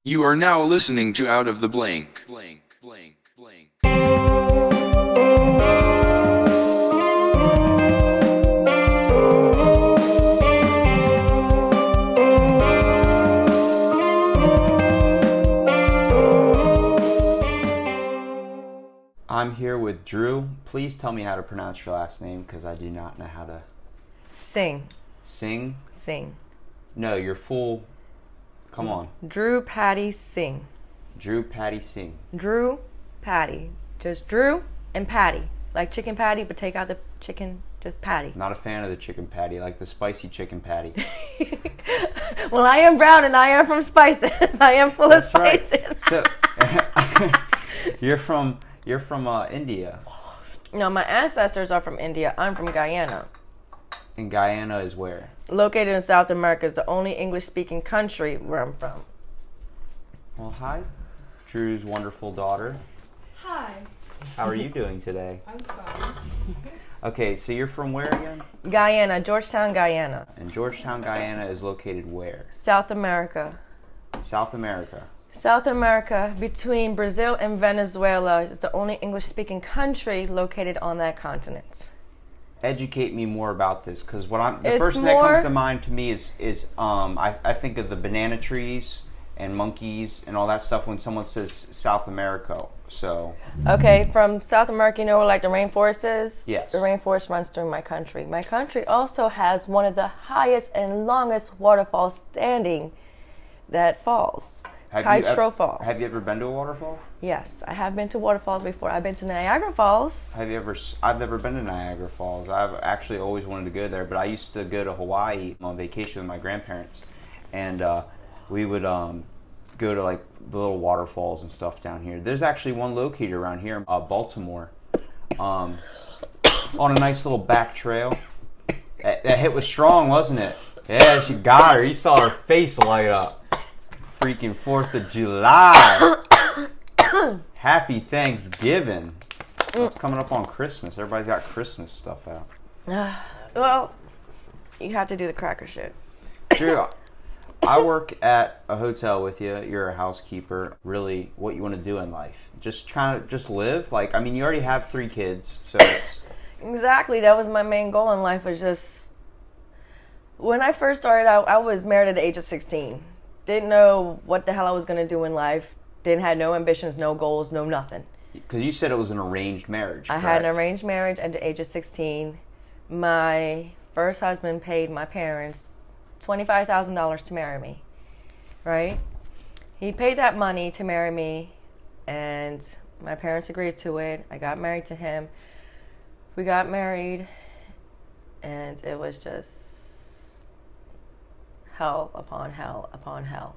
You are now listening to Out of the Blank. I'm here with Drew. Please tell me how to pronounce your last name because I do not know how to. Singh. Sing? Singh. No, your full. Come on. Drupattie Singh. Drupattie Singh. Drew, Patty. Just Drew and Patty. Like chicken patty, but take out the chicken, just patty. Not a fan of the chicken patty, like the spicy chicken patty. Well, I am brown and I am from spices. I am full of spices. Right. So, you're from India. No, my ancestors are from India. I'm from Guyana. And Guyana is where? Located in South America, is the only English-speaking country where I'm from. Well, hi, Drew's wonderful daughter. Hi. How are you doing today? I'm fine. Okay, so you're from where again? Guyana, Georgetown, Guyana. And Georgetown, Guyana is located where? South America. South America. South America, between Brazil and Venezuela, is the only English-speaking country located on that continent. Educate me more about this, because the first thing that comes to mind to me is I think of the banana trees and monkeys and all that stuff when someone says South America. So okay, from South America, you know where like the rainforest is? Yes. The rainforest runs through my country. My country also has one of the highest and longest waterfalls standing that falls. Falls. Have you ever been to a waterfall? Yes, I have been to waterfalls before. I've been to Niagara Falls. I've never been to Niagara Falls. I've actually always wanted to go there, but I used to go to Hawaii on vacation with my grandparents, and we would go to like the little waterfalls and stuff down here. There's actually one located around here in Baltimore, on a nice little back trail. That hit was strong, wasn't it? Yeah, she got her. You saw her face light up. Freaking 4th of July. Happy Thanksgiving. It's coming up on Christmas. Everybody's got Christmas stuff out. Well, you have to do the cracker shit. Drew, I work at a hotel with you. You're a housekeeper. Really, what you want to do in life? Just trying to just live? Like, I mean, you already have 3 kids, so it's... Exactly. That was my main goal in life, was just... When I first started out, I was married at the age of 16. Didn't know what the hell I was going to do in life. Didn't have no ambitions, no goals, no nothing. Because you said it was an arranged marriage, correct? I had an arranged marriage at the age of 16. My first husband paid my parents $25,000 to marry me, right? He paid that money to marry me, and my parents agreed to it. I got married to him. We got married, and it was just hell upon hell upon hell.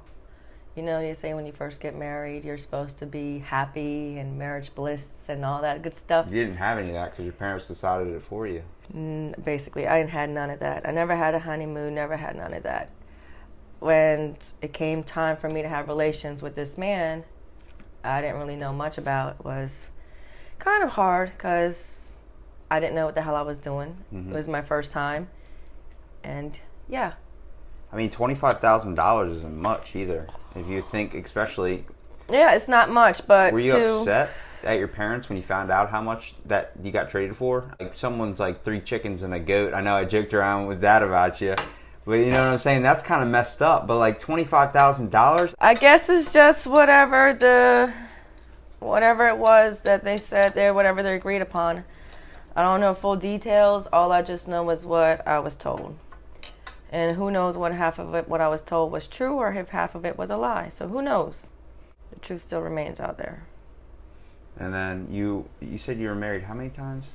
You know, you say when you first get married, you're supposed to be happy and marriage bliss and all that good stuff. You didn't have any of that because your parents decided it for you. Basically, I didn't have none of that. I never had a honeymoon, never had none of that. When it came time for me to have relations with this man, I didn't really know much about. It was kind of hard because I didn't know what the hell I was doing. Mm-hmm. It was my first time. And yeah. I mean, $25,000 isn't much either. If you think, especially... Yeah, it's not much, but... Were you upset at your parents when you found out how much that you got traded for? Like, someone's like 3 chickens and a goat. I know I joked around with that about you. But you know what I'm saying? That's kind of messed up. But like $25,000? I guess it's just whatever it was that they said there, whatever they agreed upon. I don't know full details. All I just know was what I was told. And who knows what half of it, what I was told was true, or if half of it was a lie. So who knows? The truth still remains out there. And then you said you were married how many times?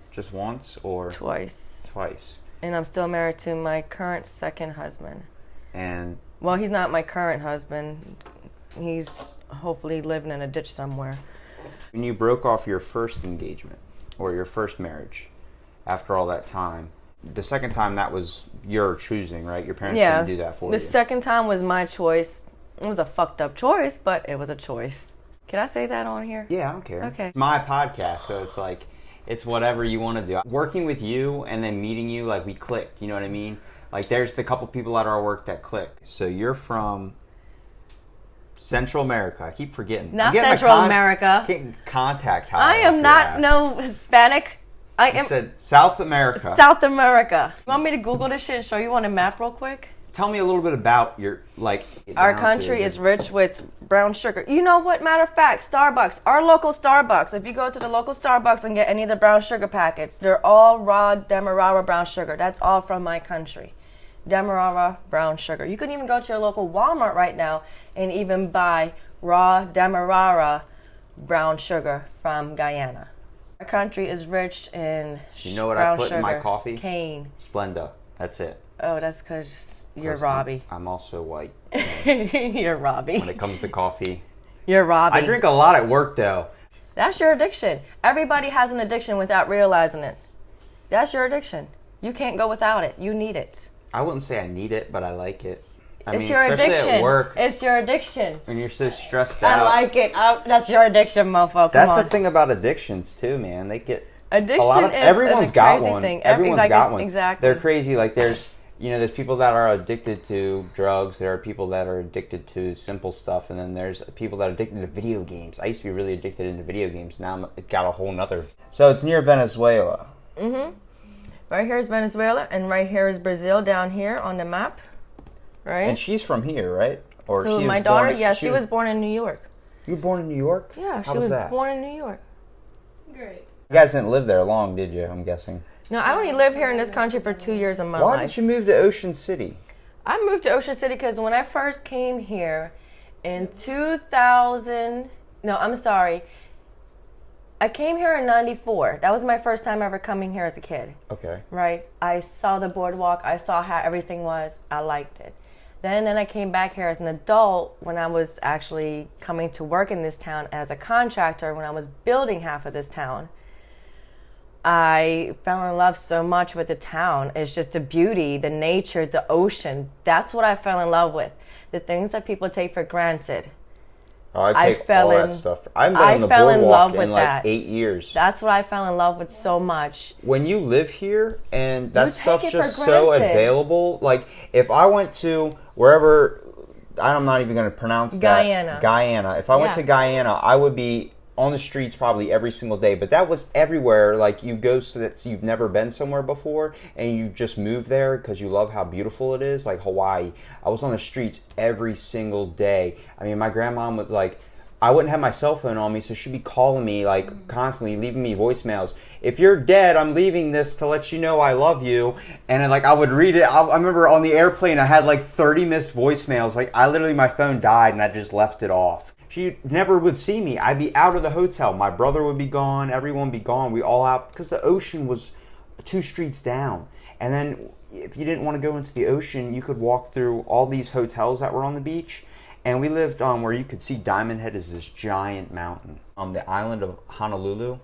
Just once or? Twice. Twice. And I'm still married to my current second husband. And? Well, he's not my current husband. He's hopefully living in a ditch somewhere. When you broke off your first engagement or your first marriage after all that time, the second time that was your choosing, right? Your parents didn't do that for you. The second time was my choice. It was a fucked up choice, but it was a choice. Can I say that on here? Yeah, I don't care. Okay. It's my podcast, so it's like, it's whatever you want to do. Working with you and then meeting you, like we clicked, you know what I mean? Like there's the couple people at our work that click. So you're from Central America. I keep forgetting. Not Central America. Getting contact high. I am not no Hispanic. I am said South America. South America. You want me to Google this shit and show you on a map real quick? Tell me a little bit about your, like... Our country is rich with brown sugar. You know what? Matter of fact, Starbucks, our local Starbucks, if you go to the local Starbucks and get any of the brown sugar packets, they're all raw Demerara brown sugar. That's all from my country. Demerara brown sugar. You can even go to your local Walmart right now and even buy raw Demerara brown sugar from Guyana. Our country is rich in You know what brown I put sugar, in my coffee? cane. Splenda. That's it. Oh, that's because you're Robbie. I'm also white. You're Robbie. When it comes to coffee. You're Robbie. I drink a lot at work, though. That's your addiction. Everybody has an addiction without realizing it. That's your addiction. You can't go without it. You need it. I wouldn't say I need it, but I like it. It's your especially addiction. At work, It's your addiction. when you're so stressed out. I like it. That's your addiction, mofo. That's the thing about addictions, too, man. They get... Addiction is everyone's a got crazy one. thing. Everyone's got one. Exactly. They're crazy. Like there's people that are addicted to drugs. There are people that are addicted to simple stuff, and then there's people that are addicted to video games. I used to be really addicted into video games. Now it got a whole nother. So it's near Venezuela. Mm-hmm. Right here is Venezuela, and right here is Brazil down here on the map. Right. And she's from here, right? Or Who, she was my daughter? born, Yeah, she was born in New York. You were born in New York? Yeah, How she was that? born in New York. Great. You guys didn't live there long, did you? I'm guessing. No, I only lived here in this country for 2 years of my Why life. did you move to Ocean City? I moved to Ocean City because when I first came here in 2000, no, I'm sorry. I came here in 94. That was my first time ever coming here as a kid. Okay. Right? I saw the boardwalk. I saw how everything was. I liked it. Then I came back here as an adult when I was actually coming to work in this town as a contractor when I was building half of this town. I fell in love so much with the town. It's just the beauty, the nature, the ocean. That's what I fell in love with. The things that people take for granted. Oh, I take all that stuff. I've been on the fell in love boardwalk with in like that. 8 years. That's what I fell in love with so much. When you live here and that take stuff's it just for so granted. available, like if I went to wherever, I'm not even going to pronounce that. Guyana. If I went to Guyana, I would be on the streets probably every single day, but that was everywhere. Like you go so that you've never been somewhere before and you just move there because you love how beautiful it is, like Hawaii. I was on the streets every single day. I mean, my grandma was like, I wouldn't have my cell phone on me, so she'd be calling me like constantly, leaving me voicemails. If you're dead, I'm leaving this to let you know I love you. And then, like I would read it. I remember on the airplane, I had like 30 missed voicemails. Like I literally, my phone died and I just left it off. She never would see me. I'd be out of the hotel. My brother would be gone. Everyone would be gone. We all out because the ocean was 2 streets down. And then if you didn't want to go into the ocean, you could walk through all these hotels that were on the beach. And we lived where you could see Diamond Head is this giant mountain on the island of Honolulu.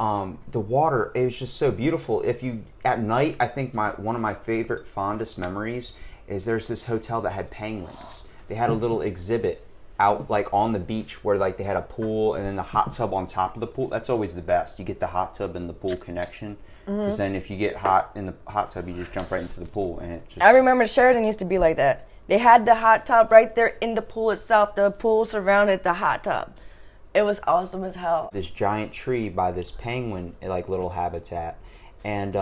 The water, it was just so beautiful. If you at night, I think one of my favorite fondest memories is there's this hotel that had penguins. They had a little exhibit out like on the beach where like they had a pool and then the hot tub on top of the pool. That's always the best. You get the hot tub and the pool connection. Because then if you get hot in the hot tub, you just jump right into the pool and it just... I remember Sheridan used to be like that. They had the hot tub right there in the pool itself. The pool surrounded the hot tub. It was awesome as hell. This giant tree by this penguin, like little habitat, and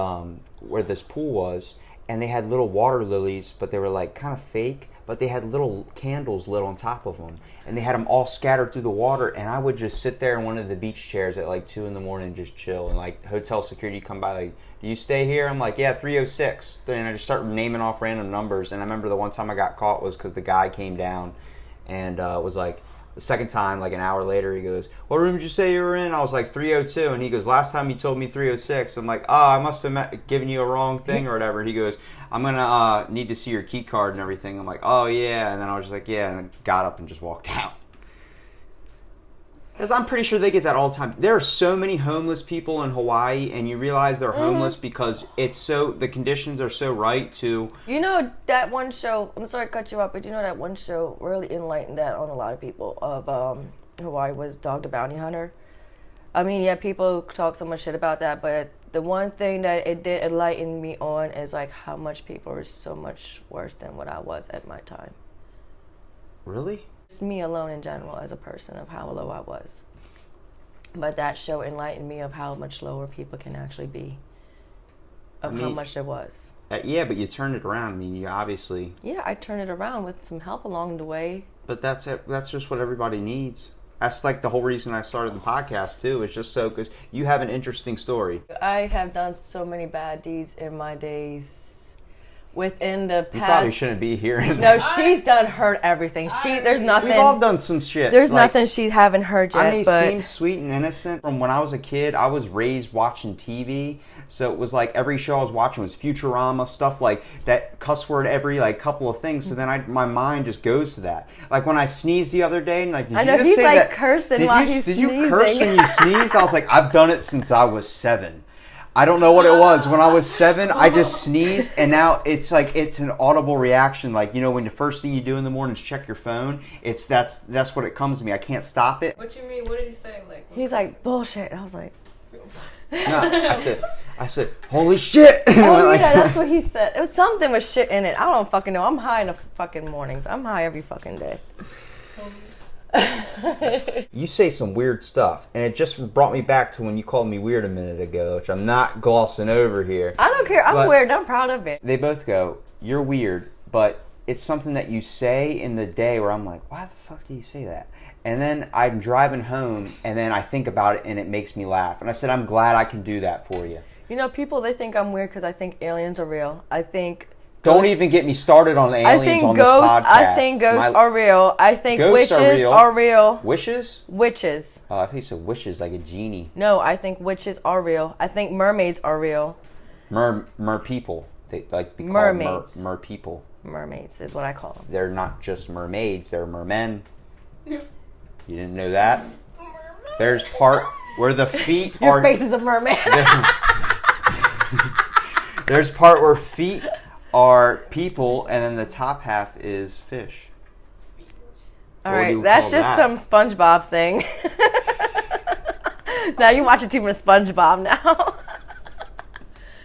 where this pool was, and they had little water lilies, but they were like kind of fake, but they had little candles lit on top of them, and they had them all scattered through the water, and I would just sit there in one of the beach chairs at like 2 in the morning and just chill, and like hotel security come by like, do you stay here? I'm like, yeah, 306. And I just start naming off random numbers. And I remember the one time I got caught was because the guy came down and was like, the second time, like an hour later, he goes, what room did you say you were in? I was like, 302. And he goes, last time you told me 306. I'm like, oh, I must have given you a wrong thing or whatever. He goes, I'm going to need to see your key card and everything. I'm like, oh, yeah. And then I was just like, yeah. And I got up and just walked out. Because I'm pretty sure they get that all the time. There are so many homeless people in Hawaii, and you realize they're homeless because the conditions are so right to... You know that one show, I'm sorry to cut you off, but you know that one show really enlightened that on a lot of people of Hawaii was Dog the Bounty Hunter. I mean, yeah, people talk so much shit about that, but the one thing that it did enlighten me on is like how much people are so much worse than what I was at my time. Really? It's me alone in general as a person of how low I was. But that show enlightened me of how much lower people can actually be, of how much there was. Yeah, but you turned it around. I mean, you obviously... Yeah, I turned it around with some help along the way. But that's it. That's just what everybody needs. That's like the whole reason I started the podcast, too. It's just so... because you have an interesting story. I have done so many bad deeds in my days. Within the past... You probably shouldn't be here. No, she's done heard everything. There's nothing... We've all done some shit. There's nothing she haven't heard yet. I mean, it seems sweet and innocent. From when I was a kid, I was raised watching TV. So it was like every show I was watching was Futurama, stuff like that, cuss word every like couple of things. So then my mind just goes to that. Like when I sneezed the other day, and like, did I know, you just he's say like that? cursing while he's sneezing. Did you curse when you sneeze? I was like, I've done it since I was 7. I don't know what it was. When I was 7, I just sneezed, and now it's like it's an audible reaction. Like, you know, when the first thing you do in the morning is check your phone, that's what it comes to me. I can't stop it. What you mean? What did he say? He's like, bullshit. I was like... No, I said, holy shit! Oh yeah, that's what he said. It was something with shit in it. I don't fucking know. I'm high in the fucking mornings. I'm high every fucking day. You say some weird stuff, and it just brought me back to when you called me weird a minute ago, which I'm not glossing over here. I don't care. I'm weird. I'm proud of it. They both go, you're weird, but it's something that you say in the day where I'm like, why the fuck do you say that? And then I'm driving home, and then I think about it, and it makes me laugh. And I said, I'm glad I can do that for you. You know, people, they think I'm weird because I think aliens are real. I think... Don't even get me started on aliens on this podcast. I think ghosts are real. I think witches are real. Wishes? Witches. Oh, I think you said wishes like a genie. No, I think witches are real. I think mermaids are real. Mer people. They like be mermaids. Called mer people. Mermaids is what I call them. They're not just mermaids. They're mermen. You didn't know that? There's part where the feet are... Your face is a merman. There's part where feet are people, and then the top half is fish. All right, that's just some SpongeBob thing. Now you watching too much SpongeBob now.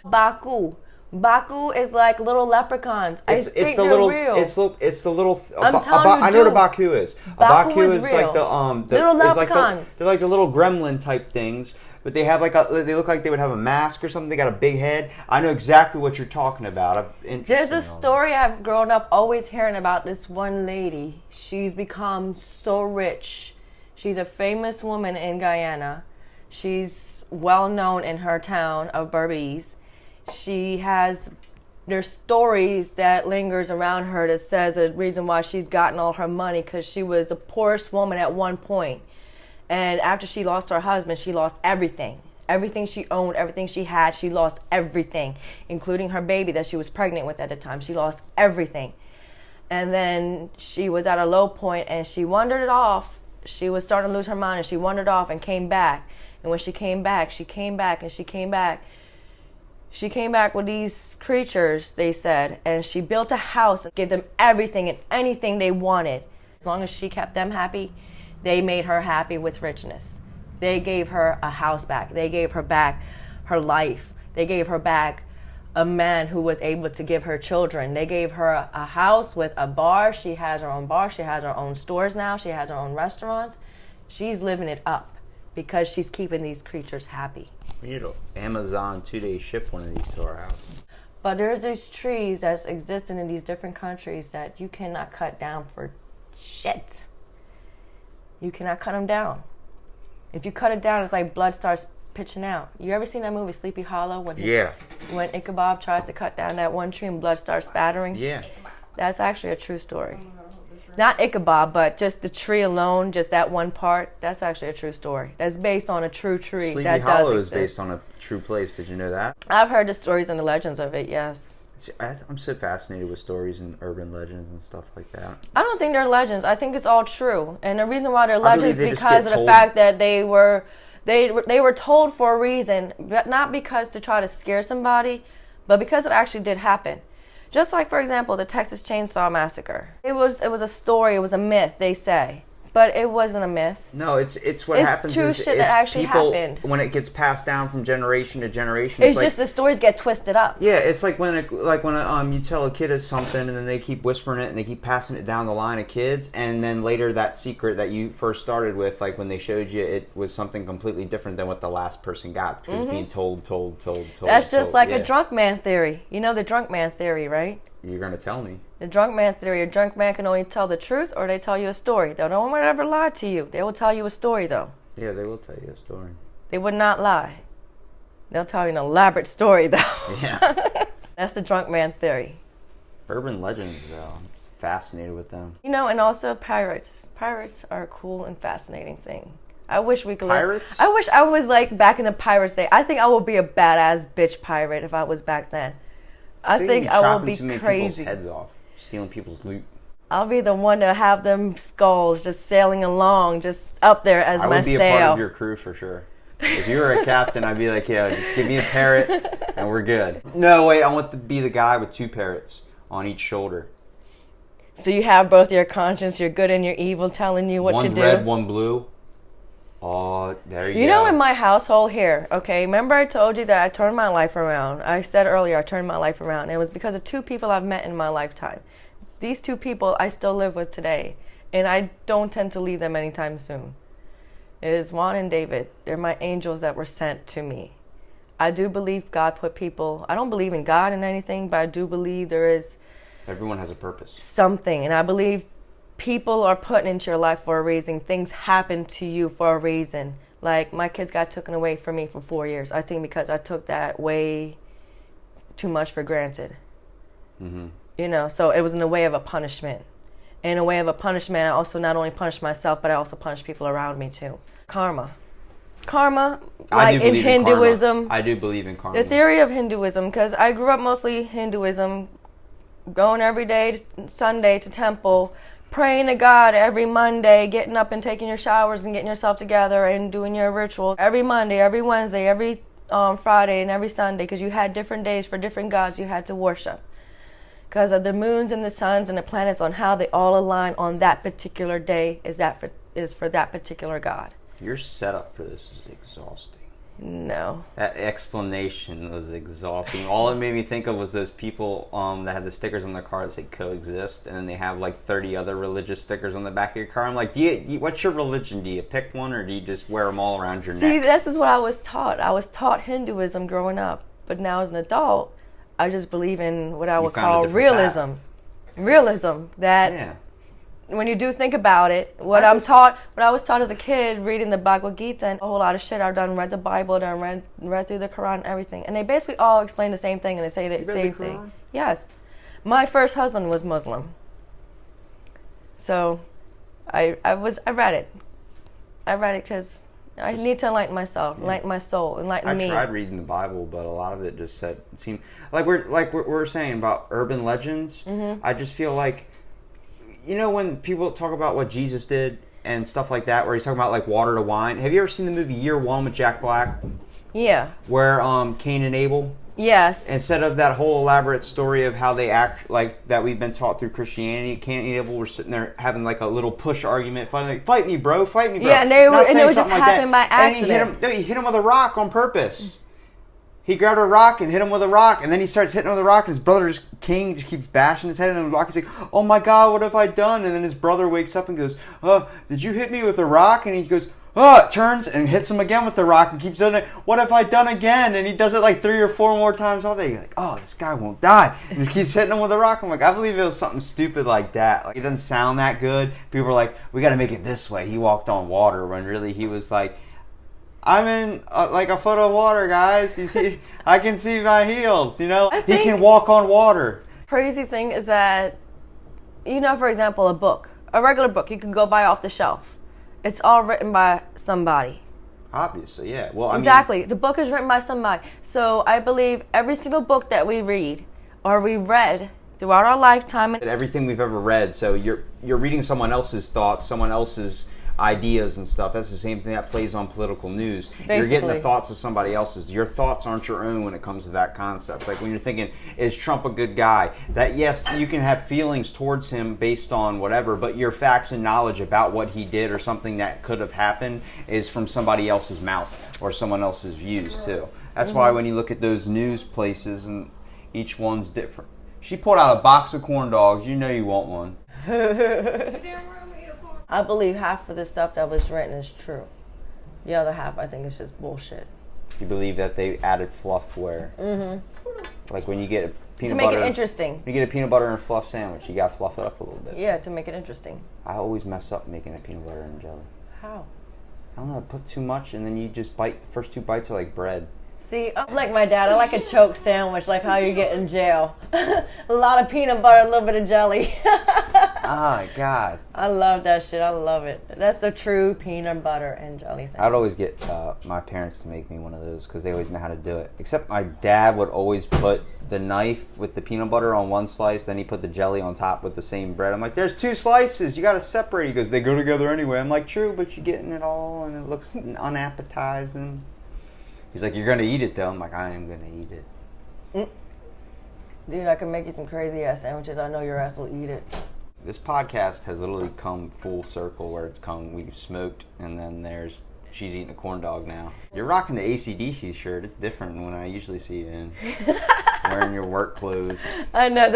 Baku. Baku is like little leprechauns. It's the little. It's the little. I'm telling you, I know what a Baku is. A Baku is real. like the little leprechauns. They're like the little gremlin type things, but they have they look like they would have a mask or something. They got a big head. I know exactly what you're talking about. There's a story I've grown up always hearing about this one lady. She's become so rich. She's a famous woman in Guyana. She's well known in her town of Berbice. There's stories that lingers around her that says a reason why she's gotten all her money because she was the poorest woman at one point. And after she lost her husband, she lost everything. Everything she owned, everything she had, she lost everything, including her baby that she was pregnant with at the time. She lost everything. And then she was at a low point and she wandered it off. She was starting to lose her mind and she wandered off and came back. And when she came back, she came back and she came back. She came back with these creatures, they said, and she built a house and gave them everything and anything they wanted. As long as she kept them happy, they made her happy with richness. They gave her a house back. They gave her back her life. They gave her back a man who was able to give her children. They gave her a house with a bar. She has her own bar. She has her own stores now. She has her own restaurants. She's living it up because she's keeping these creatures happy. We need to Amazon 2-day ship one of these to our house. But there's these trees that's existing in these different countries that you cannot cut down for shit. You cannot cut them down. If you cut it down, it's like blood starts pitching out. You ever seen that movie Sleepy Hollow? When Ichabod tries to cut down that one tree and blood starts spattering? Yeah. That's actually a true story. Not Ichabod, but just the tree alone, just that one part. That's actually a true story. That's based on a true tree. Sleepy Hollow is based on a true place. Did you know that? I've heard the stories and the legends of it, yes. I'm so fascinated with stories and urban legends and stuff like that. I don't think they're legends. I think it's all true. And the reason why they're legends is because of the told. fact that they were told for a reason, but not because to try to scare somebody, but because it actually did happen. Just like, for example, the Texas Chainsaw Massacre. It was a story, it was a myth, they say. but it wasn't a myth. No, it's what It's happens true is shit that it's actually people happened. when it gets passed down from generation to generation. It's like, just the stories get twisted up. yeah, it's like when you tell a kid something and then they keep whispering it and they keep passing it down the line of kids, and then later that secret that you first started with, like when they showed you, it was something completely different than what the last person got because it's being told. That's just like yeah. a drunk man theory. You know the drunk man theory, right? You're gonna tell me. The drunk man theory. A drunk man can only tell the truth, or they tell you a story. They don't ever lie to you. They will tell you a story, though. Yeah, they will tell you a story. They would not lie. They'll tell you an elaborate story, though. Yeah. That's the drunk man theory. Urban legends, though. I'm fascinated with them. You know, and also pirates. Pirates are a cool and fascinating thing. I wish we could. Pirates? I wish I was like back in the pirates day. I think I would be a badass bitch pirate if I was back then. I think I would be crazy. People's heads off, stealing people's loot. I'll be the one to have them skulls just sailing along, just up there as my sail. I would be a part of your crew for sure. If you were a captain, I'd be like, yeah, just give me a parrot and we're good. No, wait, I want to be the guy with 2 parrots on each shoulder. So you have both your conscience, your good and your evil, telling you what to do. One red, one blue. Oh, there you go. You know, in my household here, okay, remember I told you that I turned my life around. I said earlier I turned my life around. And it was because of 2 people I've met in my lifetime. These 2 people I still live with today, and I don't tend to leave them anytime soon. It is Juan and David. They're my angels that were sent to me. I do believe God put people, I don't believe in God and anything, but I do believe there is everyone has a purpose. Something, and I believe people are put into your life for a reason. Things happen to you for a reason. Like my kids got taken away from me for 4 years. I think because I took that way too much for granted. Mm-hmm. You know, so it was in a way of a punishment. In a way of a punishment, I also not only punished myself, but I also punished people around me too. Karma, like in Hinduism. I do believe in karma. The theory of Hinduism, because I grew up mostly Hinduism, going every day, Sunday to temple, praying to God every Monday, getting up and taking your showers and getting yourself together and doing your rituals every Monday, every Wednesday, every Friday, and every Sunday, because you had different days for different gods you had to worship. Because of the moons and the suns and the planets on how they all align on that particular day is for that particular god. Your setup for this is exhausting. No. That explanation was exhausting. All it made me think of was those people that have the stickers on their car that say coexist, and then they have like 30 other religious stickers on the back of your car. I'm like, what's your religion? Do you pick one, or do you just wear them all around your neck? See, this is what I was taught. I was taught Hinduism growing up, but now as an adult, I just believe in what I would call realism. Realism, that... Yeah. When you do think about it, what I was taught as a kid, reading the Bhagavad Gita and a whole lot of shit, I've done read the Bible, done read through the Quran and everything, and they basically all explain the same thing and they say the same thing. Yes, my first husband was Muslim, so I read it. I read it because I need to enlighten myself, enlighten my soul, enlighten me. I tried reading the Bible, but a lot of it just seemed like we're saying about urban legends. Mm-hmm. I just feel like, you know, when people talk about what Jesus did and stuff like that, where he's talking about like water to wine. Have you ever seen the movie Year One with Jack Black? Yeah. Where Cain and Abel? Yes. Instead of that whole elaborate story of how they act, like that we've been taught through Christianity, Cain and Abel were sitting there having like a little push argument, fighting like, fight me, bro. Yeah, and it would just happen by accident. And he hit him with a rock on purpose. He grabbed a rock and hit him with a rock, and then he starts hitting him with a rock, and his brother King just keeps bashing his head into the rock. He's like, oh my God, what have I done? And then his brother wakes up and goes, did you hit me with a rock? And he goes, turns and hits him again with the rock and keeps doing it. What have I done again? And he does it like 3 or 4 more times all day. You're like, oh, this guy won't die. And he keeps hitting him with a rock. I'm like, I believe it was something stupid like that. Like, it doesn't sound that good. People are like, we got to make it this way. He walked on water, when really he was like, I'm in like a foot of water, guys. You see, I can see my heels. You know, he can walk on water. Crazy thing is that, you know, for example, a regular book you can go buy off the shelf. It's all written by somebody. Obviously, yeah. Well, exactly. The book is written by somebody. So I believe every single book that we read or we read throughout our lifetime, everything we've ever read. So you're reading someone else's thoughts, someone else's ideas and stuff. That's the same thing that plays on political news. Basically. You're getting the thoughts of somebody else's. Your thoughts aren't your own when it comes to that concept. Like when you're thinking, is Trump a good guy? That yes, you can have feelings towards him based on whatever, but your facts and knowledge about what he did or something that could have happened is from somebody else's mouth or someone else's views too. That's why when you look at those news places and each one's different. She pulled out a box of corn dogs. You know you want one. I believe half of the stuff that was written is true. The other half, I think, is just bullshit. You believe that they added fluff where? Mm-hmm. Like when you get a peanut butter. To make it interesting. When you get a peanut butter and fluff sandwich, you got to fluff it up a little bit. Yeah, to make it interesting. I always mess up making a peanut butter and jelly. How? I don't know. I put too much and then you just bite. The first 2 bites are like bread. See, I'm like my dad. I like a choke sandwich, like how you get in jail. A lot of peanut butter, a little bit of jelly. Oh, God. I love that shit. I love it. That's the true peanut butter and jelly sandwich. I'd always get my parents to make me one of those because they always know how to do it. Except my dad would always put the knife with the peanut butter on one slice, then he put the jelly on top with the same bread. I'm like, there's 2 slices. You got to separate. He goes, they go together anyway. I'm like, true, but you're getting it all and it looks unappetizing. He's like, you're going to eat it, though. I'm like, I am going to eat it. Dude, I can make you some crazy-ass sandwiches. I know your ass will eat it. This podcast has literally come full circle where it's come, we've smoked, and then she's eating a corn dog now. You're rocking the AC/DC shirt. It's different than when I usually see you in. Wearing your work clothes. I know,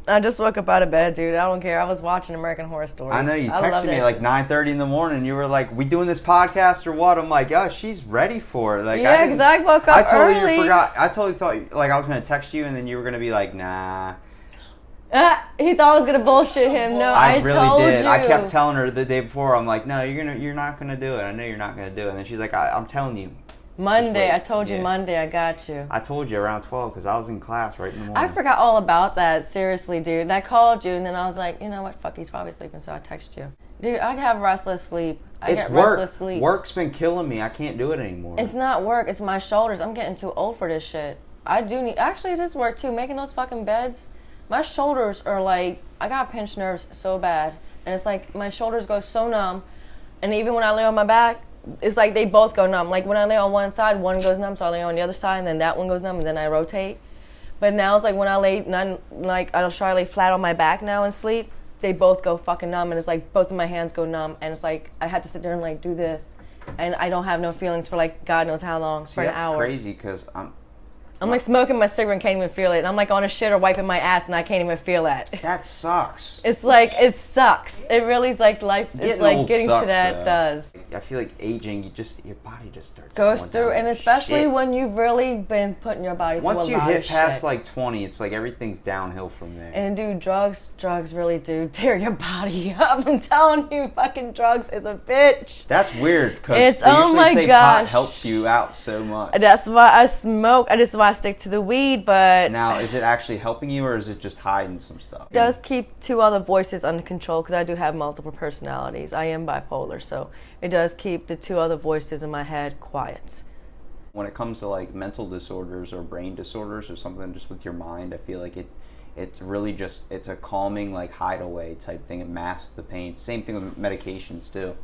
I just woke up out of bed, dude. I don't care. I was watching American Horror Stories. I know, you texted me at like 9:30 in the morning. You were like, we doing this podcast or what? I'm like, oh, she's ready for it. Like, yeah, because I woke up early. I totally thought like I was going to text you and then you were going to be like, nah. He thought I was going to bullshit him. No, I really told did. you. I kept telling her the day before. I'm like, no, you're not going to do it. I know you're not going to do it. And then she's like, I'm telling you. Monday. I told you Monday. I got you. I told you around 12 because I was in class right in the morning. I forgot all about that. Seriously, dude. And I called you, and then I was like, you know what? Fuck, he's probably sleeping, so I text you. Dude, I have restless sleep. It's work. Restless sleep. Work's been killing me. I can't do it anymore. It's not work. It's my shoulders. I'm getting too old for this shit. I do need... Actually, it is work, too. Making those fucking beds. My shoulders are like... I got pinched nerves so bad. And it's like my shoulders go so numb. And even when I lay on my back... It's like they both go numb. Like when I lay on one side, one goes numb, so I lay on the other side, and then that one goes numb, and then I rotate. But now it's like when I lay, I'll try to lay flat on my back now and sleep, they both go fucking numb, and it's like both of my hands go numb, and it's like I had to sit there and like do this, and I don't have no feelings for like God knows how long, for an hour. That's crazy because I'm like smoking my cigarette and can't even feel it. And I'm like on a shit or wiping my ass and I can't even feel that. That sucks. It's like, it sucks. It really is like life. It's like getting sucks, to that does. I feel like aging, your body just starts goes through, and especially shit. when you've really been putting your body through a lot of shit. Once you hit past like 20, it's like everything's downhill from there. And dude, drugs really do tear your body up. I'm telling you, fucking drugs is a bitch. That's weird because they usually say pot helps you out so much. That's why I smoke. That's why I stick to the weed. But now, is it actually helping you, or is it just hiding some stuff? It does keep 2 other voices under control because I do have multiple personalities. I am bipolar, so it does keep the 2 other voices in my head quiet. When it comes to like mental disorders or brain disorders or something just with your mind, I feel like it's really just, it's a calming like hideaway type thing. It masks the pain. Same thing with medications too.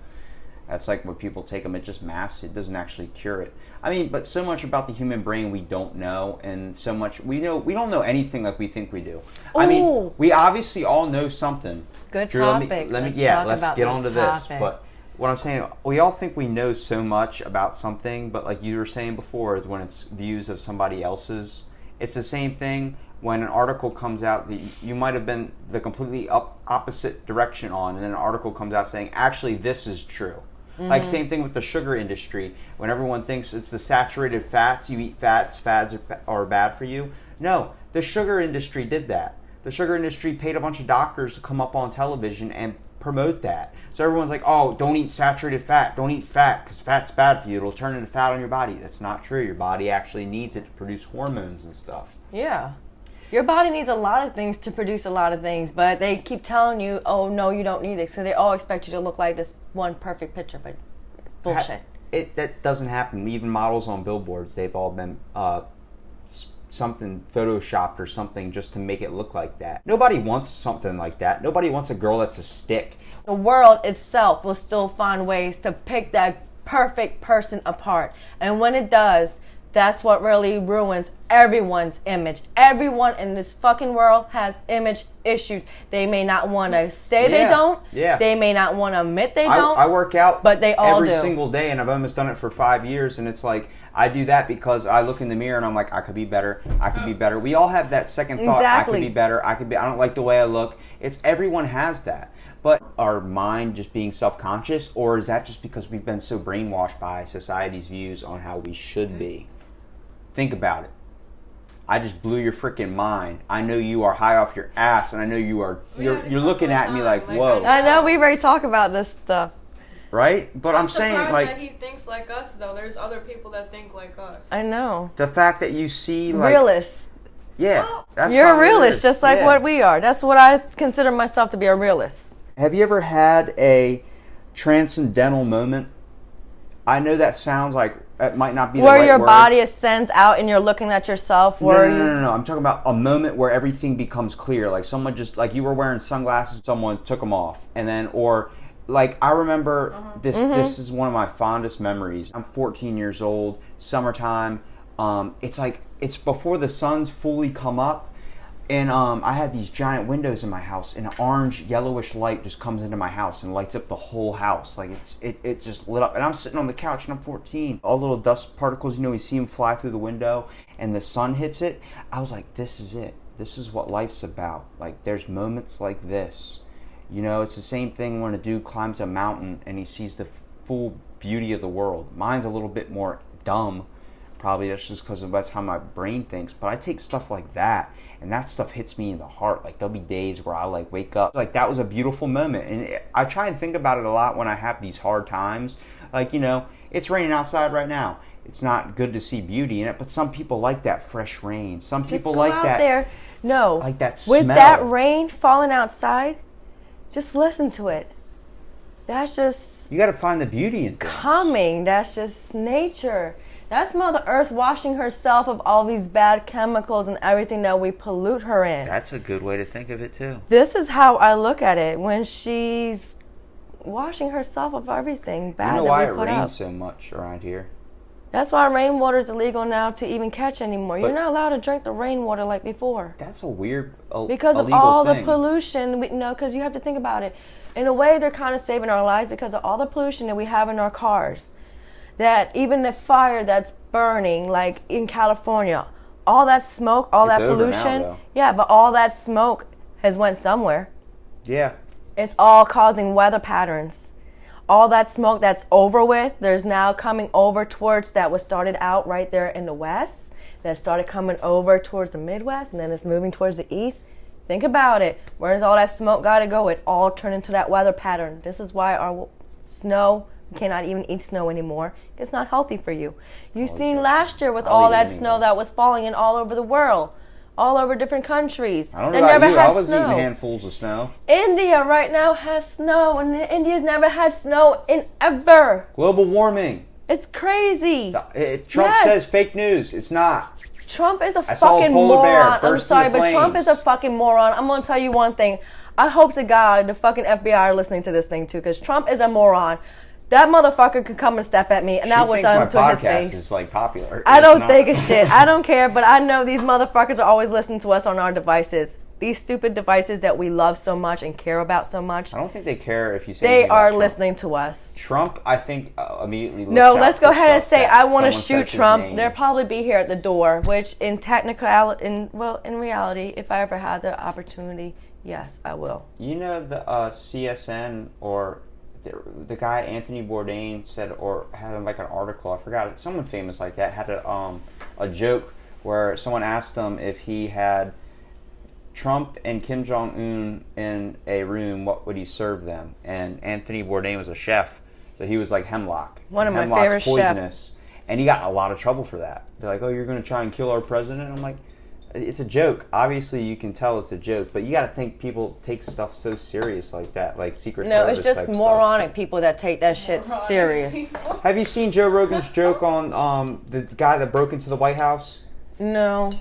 That's like when people take them, it just masks it. It doesn't actually cure it. I mean, but so much about the human brain we don't know, and so much we don't know anything like we think we do. Ooh. I mean, we obviously all know something. Good Drew, topic. Let's get get onto this. But what I'm saying, we all think we know so much about something, but like you were saying before, when it's views of somebody else's, it's the same thing. When an article comes out that you might have been the completely opposite direction on, and then an article comes out saying, actually, this is true. Mm-hmm. Like same thing with the sugar industry. When everyone thinks it's the saturated fats, you eat fads are bad for you. No, the sugar industry did that. The sugar industry paid a bunch of doctors to come up on television and promote that. So everyone's like, oh, don't eat saturated fat. Don't eat fat because fat's bad for you. It'll turn into fat on your body. That's not true. Your body actually needs it to produce hormones and stuff. Yeah. Your body needs a lot of things to produce a lot of things, but they keep telling you, oh, no, you don't need this. So they all expect you to look like this one perfect picture, but bullshit. That doesn't happen. Even models on billboards, they've all been something photoshopped or something just to make it look like that. Nobody wants something like that. Nobody wants a girl that's a stick. The world itself will still find ways to pick that perfect person apart. And when it does, that's what really ruins everyone's image. Everyone in this fucking world has image issues. They may not want to say they don't. Yeah. They may not want to admit they don't. I work out but they all every do. single day, and I've almost done it for 5 years, and it's like, I do that because I look in the mirror and I'm like, I could be better. I could be better. We all have that second thought. Exactly. I could be better. I don't like the way I look. Everyone has that. But our mind just being self-conscious, or is that just because we've been so brainwashed by society's views on how we should be? Think about it. I just blew your freaking mind. I know you are high off your ass, and I know you're looking at me like, whoa. I know, we already talked about this stuff. Right? But I'm saying, like, that he thinks like us, though. There's other people that think like us. I know. the fact that you see, like... Realist. Yeah. That's You're a probably what it realist, is. just like Yeah. what we are. That's what I consider myself to be, a realist. Have you ever had a transcendental moment? I know that sounds like it might not be the Where right your word. body ascends out and you're looking at yourself. No. I'm talking about a moment where everything becomes clear. Like someone just, like you were wearing sunglasses, someone took them off. And then, or like I remember this is one of my fondest memories. I'm 14 years old, summertime. It's before the sun's fully come up. And I had these giant windows in my house, and an orange, yellowish light just comes into my house and lights up the whole house. Like it just lit up. And I'm sitting on the couch, and I'm 14. All little dust particles, we see them fly through the window, and the sun hits it. I was like, this is it. This is what life's about. Like, there's moments like this. It's the same thing when a dude climbs a mountain and he sees the full beauty of the world. Mine's a little bit more dumb. Probably that's just because that's how my brain thinks. But I take stuff like that, and that stuff hits me in the heart. Like, there'll be days where I, like, wake up. Like, that was a beautiful moment. And I try and think about it a lot when I have these hard times. Like, it's raining outside right now. It's not good to see beauty in it, but some people like that fresh rain. Some people like out that. There. No. Like that smell. With that rain falling outside, just listen to it. That's just... You got to find the beauty in things. Calming. That's just nature. That's Mother Earth washing herself of all these bad chemicals and everything that we pollute her in. That's a good way to think of it, too. This is how I look at it when she's washing herself of everything bad that we put up. You know why it rains so much around here? That's why rainwater is illegal now to even catch anymore. You're not allowed to drink the rainwater like before. That's a weird because of illegal all thing. the pollution. Because you have to think about it. In a way, they're kind of saving our lives because of all the pollution that we have in our cars. That even the fire that's burning, like in California, all that smoke, all that pollution. Now, yeah, but all that smoke has went somewhere. Yeah. It's all causing weather patterns. All that smoke that's over with, there's now coming over towards that was started out right there in the west, that started coming over towards the Midwest, and then it's moving towards the east. Think about it. Where's all that smoke got to go? It all turned into that weather pattern. This is why our snow... You cannot even eat snow anymore. It's not healthy for you. You've seen last year with all that snow that was falling in all over the world, all over different countries. I don't know about you. I was eating handfuls of snow. India right now has snow, and India's never had snow in ever. Global warming. It's crazy. Trump says fake news. It's not. Trump is a fucking moron. I'm sorry, but Trump is a fucking moron. I'm going to tell you one thing. I hope to God the fucking FBI are listening to this thing too, because Trump is a moron. That motherfucker could come and step at me, and I would tell him to his face. My podcast is like popular. I don't think a shit. I don't care, but I know these motherfuckers are always listening to us on our devices. These stupid devices that we love so much and care about so much. I don't think they care if you say they are listening to us. Trump, I think, immediately looks No, out let's go ahead and say I want to shoot Trump. They'll probably be here at the door, which in reality, if I ever had the opportunity, yes, I will. You know the CSN or... The guy Anthony Bourdain said, or had like an article, I forgot it. Someone famous like that had a joke where someone asked him if he had Trump and Kim Jong-un in a room, what would he serve them? And Anthony Bourdain was a chef, so he was like hemlock. One of my Hemlock's favorite poisonous, chefs. and he got in a lot of trouble for that. They're like, "Oh, you're going to try and kill our president?" I'm like, it's a joke. Obviously, you can tell it's a joke, but you got to think people take stuff so serious like that, like Secret Service. No, it's just type moronic people that take that shit serious. Have you seen Joe Rogan's joke on the guy that broke into the White House? No.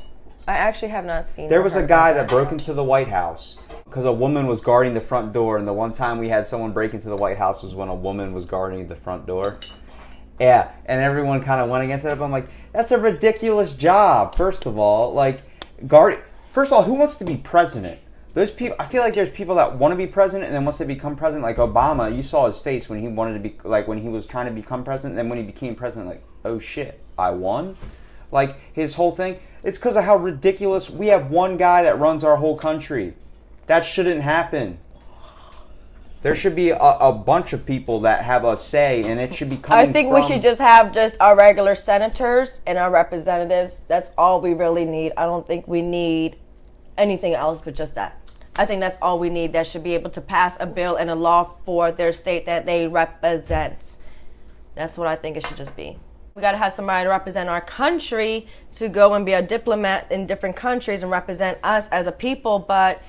I actually have not seen. There was a guy that broke into the White House because a woman was guarding the front door, and the one time we had someone break into the White House was when a woman was guarding the front door. Yeah, and everyone kind of went against it. But I'm like, that's a ridiculous job. First of all, like, First of all, who wants to be president? Those people. I feel like there's people that want to be president, and then once they become president, like Obama, you saw his face when he wanted to be, like, when he was trying to become president. And then when he became president, like, oh shit, I won. Like, his whole thing. It's because of how ridiculous. We have one guy that runs our whole country. That shouldn't happen. There should be a bunch of people that have a say, and it should be coming I think we should just have just our regular senators and our representatives. That's all we really need. I don't think we need anything else but just that. I think that's all we need. That should be able to pass a bill and a law for their state that they represent. That's what I think it should just be. We got to have somebody to represent our country, to go and be a diplomat in different countries and represent us as a people. But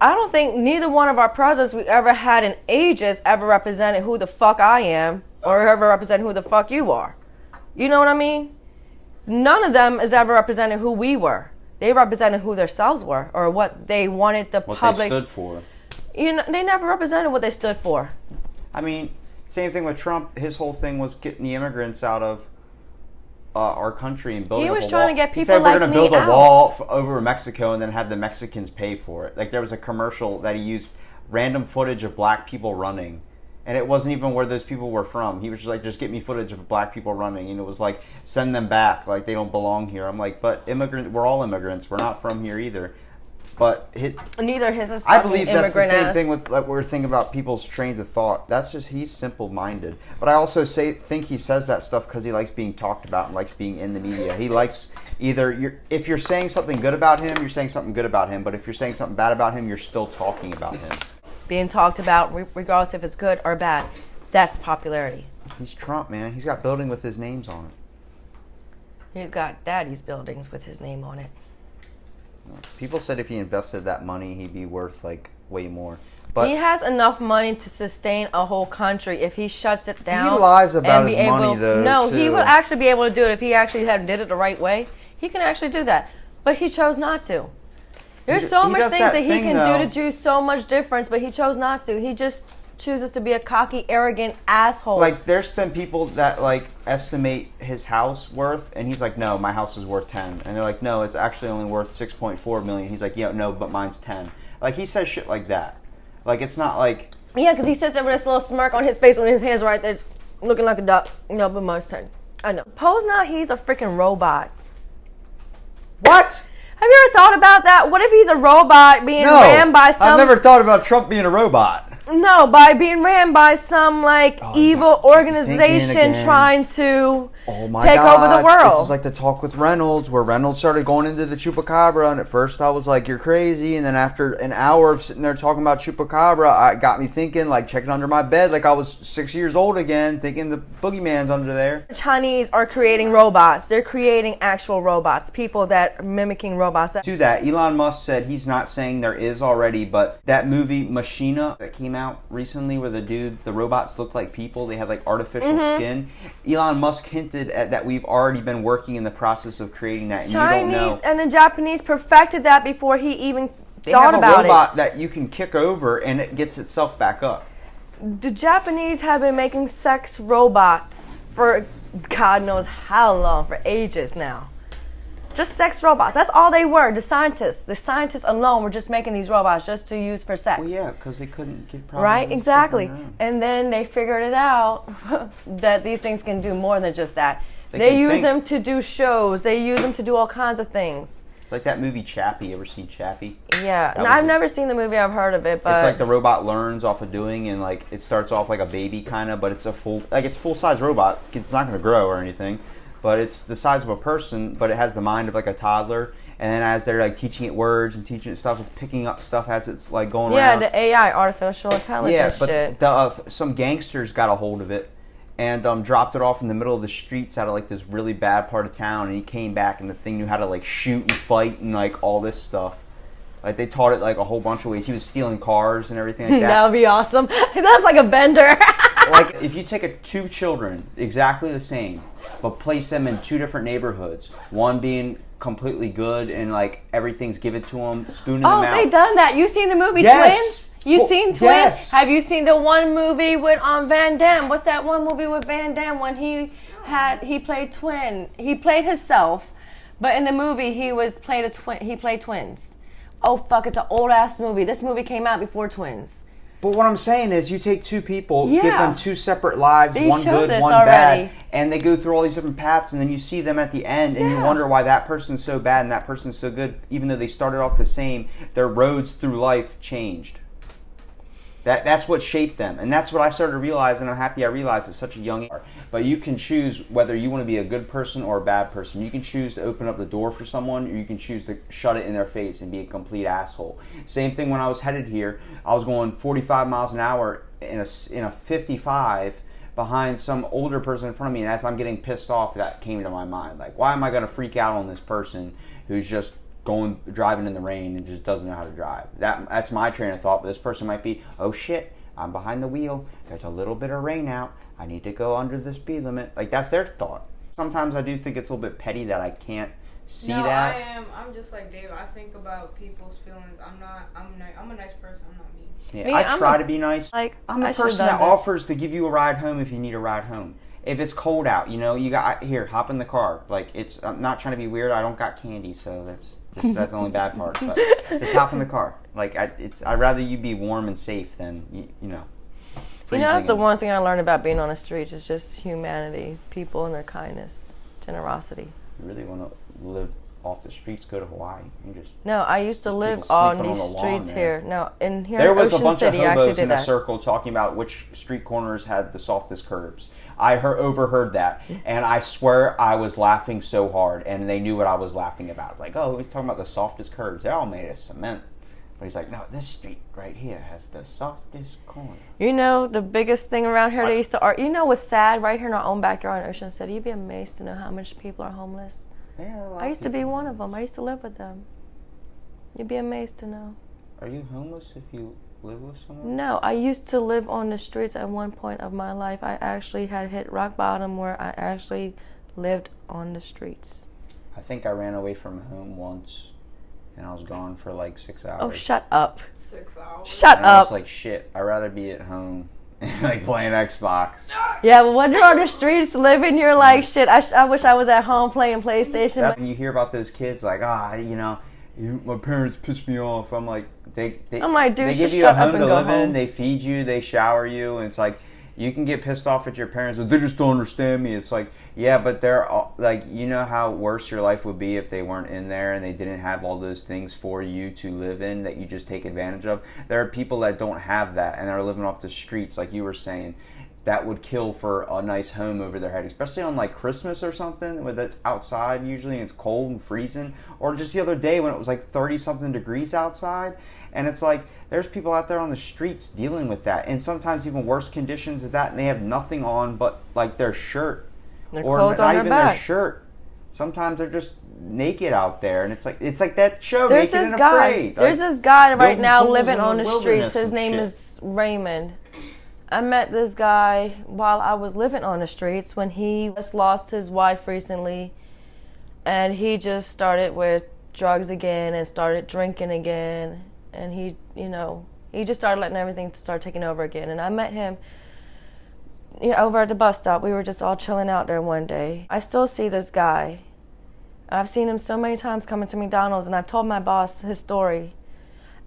I don't think neither one of our presidents we ever had in ages ever represented who the fuck I am or ever represented who the fuck you are. You know what I mean? None of them has ever represented who we were. They represented who themselves were or what they wanted the public. What they stood for. You know, they never represented what they stood for. I mean, same thing with Trump. His whole thing was getting the immigrants out of our country and building. He was up a trying wall. to get people He said like we're going me to build a out. wall over Mexico and then have the Mexicans pay for it. Like, there was a commercial that he used random footage of black people running, and it wasn't even where those people were from. He was just like, just get me footage of black people running, and it was like, send them back, like they don't belong here. I'm like, but we're all immigrants. We're not from here either. But Neither his is I fucking believe that's the immigrant same ass. thing with, like, we're thinking about people's trains of thought. That's just, he's simple-minded. But I also think he says that stuff because he likes being talked about and likes being in the media. He likes if you're saying something good about him, you're saying something good about him. But if you're saying something bad about him, you're still talking about him. Being talked about, regardless if it's good or bad, that's popularity. He's Trump, man. He's got building with his names on it. He's got daddy's buildings with his name on it. People said if he invested that money, he'd be worth, like, way more. But he has enough money to sustain a whole country if he shuts it down. He lies about and his be able, money, though, No, too. he would actually be able to do it if he actually did it the right way. He can actually do that. But he chose not to. There's so much things that he can do to do so much difference, but he chose not to. He just chooses to be a cocky, arrogant asshole. Like, there's been people that, like, estimate his house worth, and he's like, no, my house is worth 10. And they're like, no, it's actually only worth 6.4 million. He's like, yeah, no, but mine's 10. Like, he says shit like that. Like, it's not like... Yeah, because he sits there with this little smirk on his face when his hands right there, just looking like a duck. No, but mine's 10. I know. Suppose now he's a freaking robot. What? Have you ever thought about that? What if he's a robot being ran by some... I've never thought about Trump being a robot. No, by being ran by some, like, evil organization again. trying to Oh my take God. over the world. This is like the talk with Reynolds, where Reynolds started going into the Chupacabra, and at first I was like, you're crazy, and then after an hour of sitting there talking about Chupacabra, it got me thinking, like, checking under my bed like I was 6 years old again, thinking the boogeyman's under there. The Chinese are creating robots. They're creating actual robots, people that are mimicking robots. To that, Elon Musk said he's not saying there is already, but that movie Machina that came out recently where the robots look like people, they had like artificial skin. Elon Musk hinted at that we've already been working in the process of creating that, and Chinese you don't know. and the Japanese perfected that before he even They thought have about a robot it. that you can kick over and it gets itself back up. The Japanese have been making sex robots for God knows how long, for ages now. Just sex robots. That's all they were. The scientists alone were just making these robots just to use for sex. Well, yeah, because they couldn't get Right, exactly. And then they figured it out that these things can do more than just that. They use them to do shows. They use them to do all kinds of things. It's like that movie Chappie. Ever seen Chappie? Yeah, no, I've never seen the movie. I've heard of it, but it's like the robot learns off of doing, and like it starts off like a baby kind of, but it's a full size robot. It's not going to grow or anything, but it's the size of a person, but it has the mind of like a toddler. And then as they're like teaching it words and teaching it stuff, it's picking up stuff as it's like going around. Yeah, the AI, artificial intelligence shit. But some gangsters got a hold of it and dropped it off in the middle of the streets out of like this really bad part of town. And he came back and the thing knew how to like shoot and fight and like all this stuff. Like they taught it like a whole bunch of ways. He was stealing cars and everything like that. That would be awesome. That's like a bender. Like if you take two children exactly the same, but place them in two different neighborhoods, one being completely good and like everything's given to them, spoon in the Oh, mouth. they done that. You seen the movie Yes. Twins? You Well, seen Twins? yes. Have you seen the one movie with Van Damme? What's that one movie with Van Damme when he played twin? He played himself, but in the movie he played twins. Oh fuck! It's an old ass movie. This movie came out before Twins. But what I'm saying is, you take two people, give Yeah. them two separate lives, They one showed good, this one already. bad, and they go through all these different paths, and then you see them at the end, and you Yeah. wonder why that person's so bad and that person's so good, even though they started off the same. Their roads through life changed. That's what shaped them, and that's what I started to realize, and I'm happy I realized at such a young age. But you can choose whether you want to be a good person or a bad person. You can choose to open up the door for someone, or you can choose to shut it in their face and be a complete asshole. Same thing when I was headed here. I was going 45 miles an hour in a 55 behind some older person in front of me, and as I'm getting pissed off, that came to my mind. Like, why am I going to freak out on this person who's just driving in the rain and just doesn't know how to drive? That's my train of thought. But this person might be, oh shit, I'm behind the wheel, there's a little bit of rain out, I need to go under the speed limit. Like, that's their thought. Sometimes I do think it's a little bit petty that I can't see that. I'm just like David. I think about people's feelings. I'm a nice person. I'm not mean. Yeah, Me, I try to be nice. Like, I'm the I should've person done that this. offers to give you a ride home if you need a ride home. If it's cold out, you got here, hop in the car. Like, I'm not trying to be weird. I don't got candy, so that's the only bad part. But just hop in the car. Like, I'd rather you be warm and safe than That's the one thing I learned about being on the streets is just humanity, people and their kindness, generosity. You really want to live off the streets? Go to Hawaii. No, I used to live people on sleeping these on the lawn streets there. here. No, here There in was a Ocean bunch City, of I actually hobos did in a that. circle talking about which street corners had the softest curbs. I overheard that, and I swear I was laughing so hard, and they knew what I was laughing about. Like, oh, he's talking about the softest curbs. They're all made of cement. But he's like, no, this street right here has the softest corner. You know, the biggest thing around here, they used to argue. You know what's sad? Right here in our own backyard in Ocean City, you'd be amazed to know how much people are homeless. Yeah, I used to be one of them. I used to live with them. You'd be amazed to know. Are you homeless if you live with someone? No, I used to live on the streets at one point of my life. I actually had hit rock bottom where I actually lived on the streets. I think I ran away from home once, and I was gone for like 6 hours. Oh, shut up. 6 hours. Shut And I was up. like, shit, I'd rather be at home, like playing Xbox. Yeah, but when you're on the streets living, you're like, shit, I wish I was at home playing PlayStation. That's when you hear about those kids, like, my parents pissed me off. I'm like, they I'm like, dude, they give just you a shut up home and to go live in, home. they feed you, they shower you, and it's like, you can get pissed off at your parents, but they just don't understand me. It's like, yeah, but they're like, you know how worse your life would be if they weren't in there and they didn't have all those things for you to live in that you just take advantage of. There are people that don't have that and are living off the streets, like you were saying, that would kill for a nice home over their head, especially on like Christmas or something, where that's outside usually and it's cold and freezing, or just the other day when it was like 30 something degrees outside, and it's like there's people out there on the streets dealing with that, and sometimes even worse conditions of that, and they have nothing on but like their shirt, Their or clothes not on their even their back. shirt. Sometimes they're just naked out there, and it's like that show, There's Naked this and guy. Afraid. There's Like, this guy right building now tools living in on the the wilderness streets. His and name shit. is Raymond. I met this guy while I was living on the streets when he just lost his wife recently, and he just started with drugs again and started drinking again, and he just started letting everything start taking over again. And I met him over at the bus stop. We were just all chilling out there one day. I still see this guy. I've seen him so many times coming to McDonald's, and I've told my boss his story.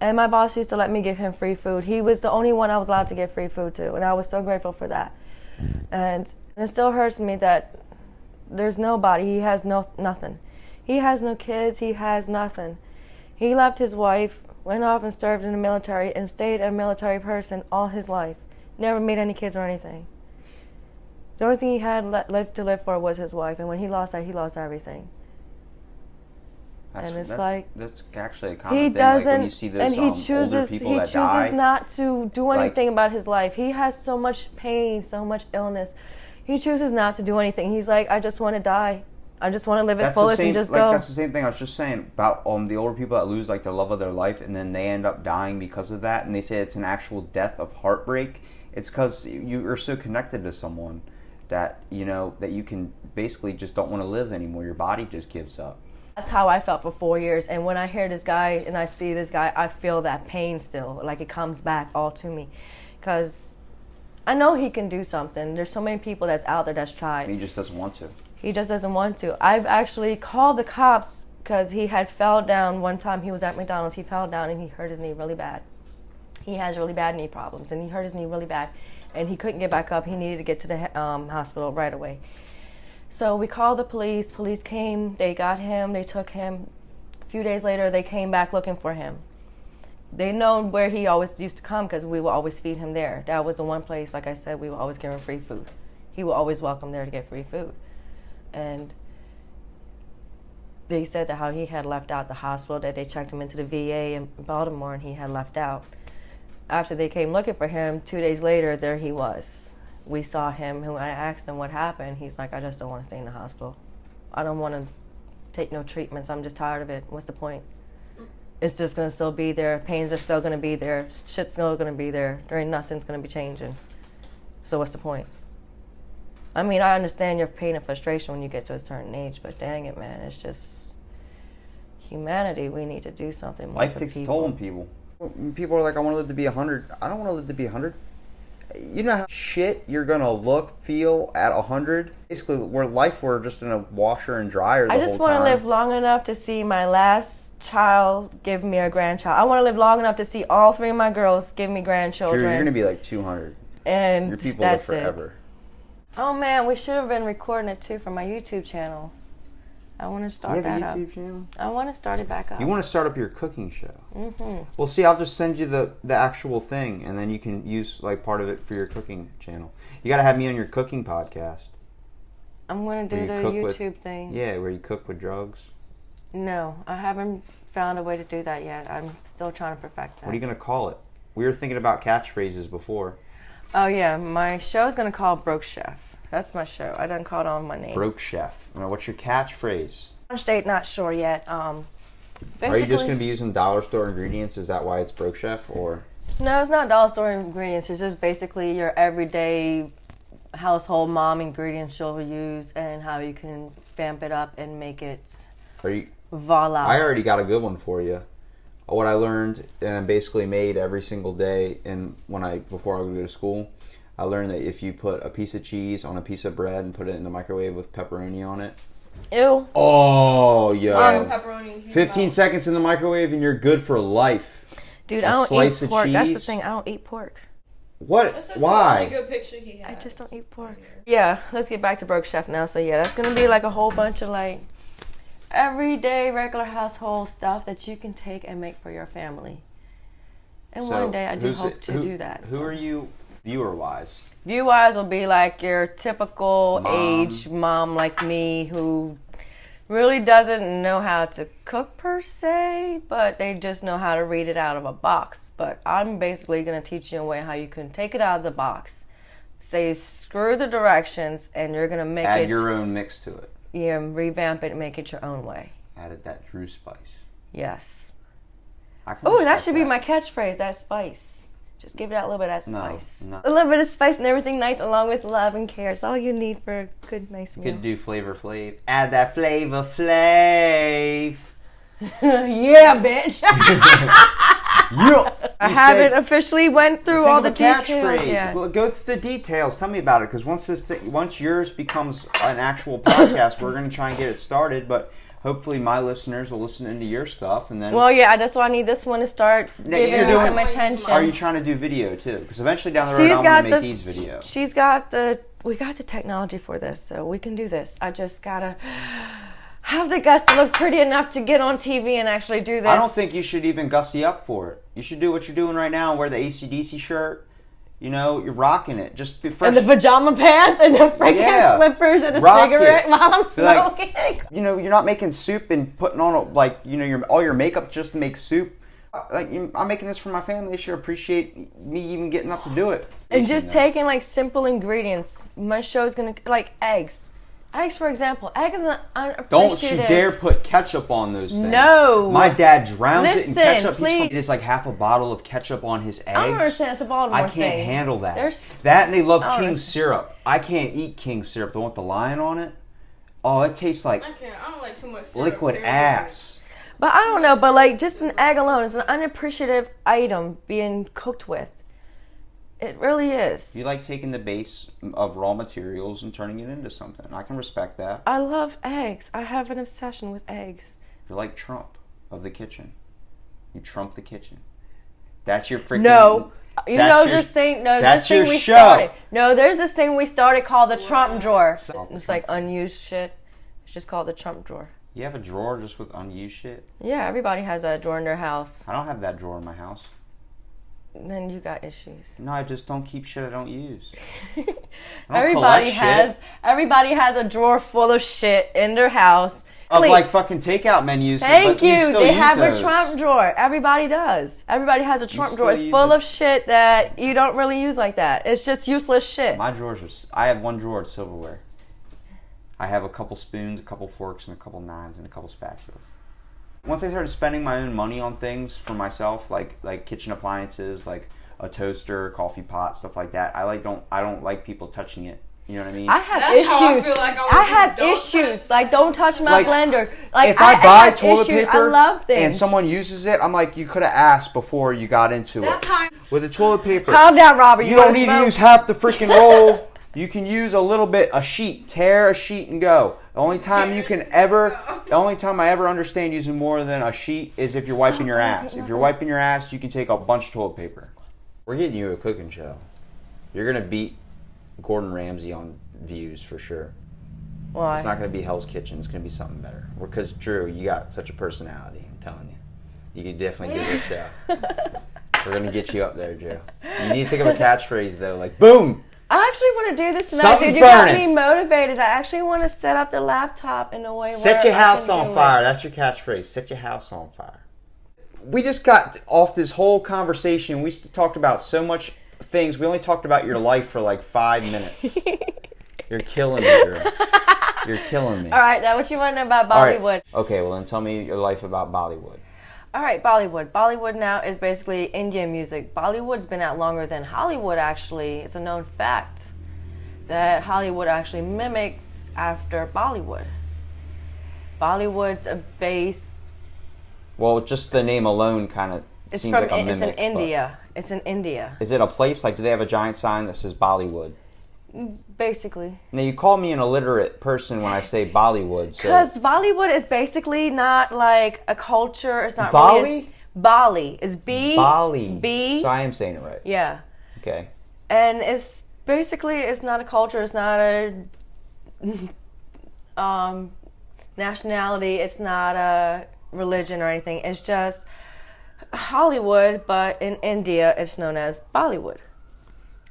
And my boss used to let me give him free food. He was the only one I was allowed to give free food to, and I was so grateful for that. And it still hurts me that there's nobody. He has nothing. He has no kids. He has nothing. He left his wife, went off and served in the military, and stayed a military person all his life. Never made any kids or anything. The only thing he had left to live for was his wife, and when he lost that, he lost everything. That's actually a common He thing. doesn't, like when you see those and he older chooses people that chooses die. not to do anything about his life. He has so much pain, so much illness. He chooses not to do anything. He's like, I just want to die. I just want to live it fullest and just go. That's the same thing I was just saying about the older people that lose like the love of their life and then they end up dying because of that, and they say it's an actual death of heartbreak. It's because you are so connected to someone that that you can basically just don't want to live anymore. Your body just gives up. That's how I felt for 4 years. And when I hear this guy and I see this guy, I feel that pain still. Like it comes back all to me. Because I know he can do something. There's so many people that's out there that's tried. He just doesn't want to. He just doesn't want to. I've actually called the cops because he had fell down one time. He was at McDonald's. He fell down and he hurt his knee really bad. He has really bad knee problems and he hurt his knee really bad. And he couldn't get back up. He needed to get to the hospital right away. So we called the police. Police came. They got him. They took him. A few days later, they came back looking for him. They know where he always used to come because we would always feed him there. That was the one place, like I said, we would always give him free food. He would always welcome there to get free food. And they said that how he had left out the hospital, that they checked him into the VA in Baltimore and he had left out. After they came looking for him, 2 days later, there he was. We saw him, and I asked him what happened. He's like, I just don't want to stay in the hospital. I don't want to take no treatments. I'm just tired of it. What's the point? It's just going to still be there. Pains are still going to be there. Shit's still going to be there. There ain't nothing's going to be changing. So what's the point? I mean, I understand your pain and frustration when you get to a certain age, but dang it, man, it's just humanity. We need to do something more Life for takes a people. toll on people. People are like, I want to live to be 100. I don't want to live to be 100. You know how shit you're going to look, feel at 100? Basically, we're just in a washer and dryer the I whole just time. want to live long enough to see my last child give me a grandchild. I want to live long enough to see all 3 of my girls give me grandchildren. You're going to be like 200. And Your people live that's forever. it. Oh man, we should have been recording it too for my YouTube channel. I want to start You have that a up. YouTube channel? I want to start it back up. You want to start up your cooking show? Mm-hmm. Well, see, I'll just send you the actual thing, and then you can use like part of it for your cooking channel. You got to have me on your cooking podcast. I'm going to do Where the you cook YouTube thing. Yeah, where you cook with drugs. No, I haven't found a way to do that yet. I'm still trying to perfect that. What are you going to call it? We were thinking about catchphrases before. Oh yeah, my show's going to call Broke Chef. That's my show. I done called on my name. Broke Chef. Now, what's your catchphrase? State, not sure yet. Are you just going to be using dollar store ingredients? Is that why it's Broke Chef, or? No, it's not dollar store ingredients. It's just basically your everyday household mom ingredients you'll use and how you can vamp it up and make it voila. I already got a good one for you. What I learned and basically made every single day, and before I would go to school, I learned that if you put a piece of cheese on a piece of bread and put it in the microwave with pepperoni on it. Ew. Oh, yo. Pepperoni. 15 seconds in the microwave and you're good for life. Dude, A I don't slice eat of pork. That's the cheese. thing. I don't eat pork. What? That's just Why? a really good picture he had. I just don't eat pork. Yeah, let's get back to Broke Chef now. So yeah, that's gonna be like a whole bunch of like everyday regular household stuff that you can take and make for your family. And So, one day I do who's hope it- to who- do that. Who are you viewer-wise? View-wise will be like your typical Mom. age mom like me who really doesn't know how to cook per se, but they just know how to read it out of a box. But I'm basically going to teach you a way how you can take it out of the box, say screw the directions, and you're going to make Add it, your own mix to it. yeah, revamp it and make it your own way. Added that Drew spice. Yes. I can Oh, that respect should be my catchphrase, that spice. Just give it that little bit of that No, spice. no. A little bit of spice and everything nice along with love and care. It's all you need for a good, nice You meal. could do Flavor Flav. Add that Flavor Flav. Yeah, bitch. Yeah. I haven't officially went through all the details catchphrase. yet. Well, go through the details. Tell me about it, because once yours becomes an actual podcast, we're going to try and get it started. But hopefully, my listeners will listen into your stuff, and then. Well, yeah, that's why I need this one to start Now, giving you're me doing- some attention. Are you trying to do video too? Because eventually down the road, I want to make these videos. We got the technology for this, so we can do this. I just gotta have the guts to look pretty enough to get on TV and actually do this. I don't think you should even gussy up for it. You should do what you're doing right now. Wear the AC/DC shirt. You know, you're rocking it. Just be fresh. And the pajama pants and the freaking Yeah. slippers and a Rock cigarette it. while I'm Be like, smoking. you know, you're not making soup and putting on all your makeup just to make soup. I'm making this for my family. They should appreciate me even getting up to do it. And just taking like simple ingredients. My show's gonna like eggs. Eggs, for example. Egg is an unappreciative. Don't you dare put ketchup on those things. No. My dad drowns it in Listen, ketchup. please. It is like half a bottle of ketchup on his eggs. I don't understand. It's a Baltimore I can't thing. handle that. There's- That and they love I don't King understand. syrup. I can't eat King syrup. The one with the lion on it. Oh, it tastes like I don't like too much syrup, liquid period. ass. But I don't know, but like just an egg alone is an unappreciative item being cooked with. It really is. You like taking the base of raw materials and turning it into something. I can respect that. I love eggs. I have an obsession with eggs. You're like Trump of the kitchen. You trump the kitchen. That's your freaking... No. You know your, this thing? No, that's this thing your we show. started. No, there's this thing we started called the Trump drawer. It's like unused shit. It's just called the Trump drawer. You have a drawer just with unused shit? Yeah, everybody has a drawer in their house. I don't have that drawer in my house. Then you got issues. No, I just don't keep shit I don't use. Everybody has a drawer full of shit in their house. Of like fucking takeout menus. Thank you. Still They use have those. a Trump drawer. Everybody does. Everybody has a Trump drawer. It's use full it. of shit that you don't really use like that. It's just useless shit. My drawers are... I have one drawer of silverware. I have a couple spoons, a couple forks, and a couple knives, and a couple spatulas. Once I started spending my own money on things for myself, like kitchen appliances, like a toaster, coffee pot, stuff like that, I don't like people touching it. You know what I mean? I have That's how I issues. feel like I have don't issues. Like, don't touch my Like, blender. Like, if I buy have toilet issues. paper I love things. and someone uses it, I'm like, you could have asked before you got into That's it. how I- With the toilet paper, Calm down, Robert. you wanna don't need smoke? to use half the freaking roll. You can use a little bit, a sheet, tear a sheet and go. The only time I ever understand using more than a sheet is if you're wiping your ass. If you're wiping your ass, you can take a bunch of toilet paper. We're getting you a cooking show. You're gonna beat Gordon Ramsay on views for sure. Why? It's not gonna be Hell's Kitchen. It's gonna be something better. Because Drew, you got such a personality. I'm telling you, you can definitely do this show. We're gonna get you up there, Drew. You need to think of a catchphrase though, like boom. I actually want to do this tonight, Something's dude. You got burning. me motivated. I actually want to set up the laptop in a way where Set your I house can on do fire. it. That's your catchphrase. Set your house on fire. We just got off this whole conversation. We talked about so much things. We only talked about your life for like 5 minutes. You're killing me, Drew. You're killing me. All right, now what you want to know about All right. Bollywood? Okay, well then tell me your life about Bollywood. All right, Bollywood. Bollywood now is basically Indian music. Bollywood's been out longer than Hollywood, actually. It's a known fact that Hollywood actually mimics after Bollywood. Bollywood's a base. Well, just the name alone kind of seems like a mimic. It's in but- India. It's in India, Is it a place? Like, do they have a giant sign that says Bollywood? basically. Now, you call me an illiterate person when I say Bollywood, so... Because Bollywood is basically not like a culture. It's not Bali? really. Bali is B. Bali. B. So I am saying it right. Yeah. Okay. And it's basically, it's not a culture. It's not a nationality. It's not a religion or anything. It's just Hollywood, but in India, it's known as Bollywood.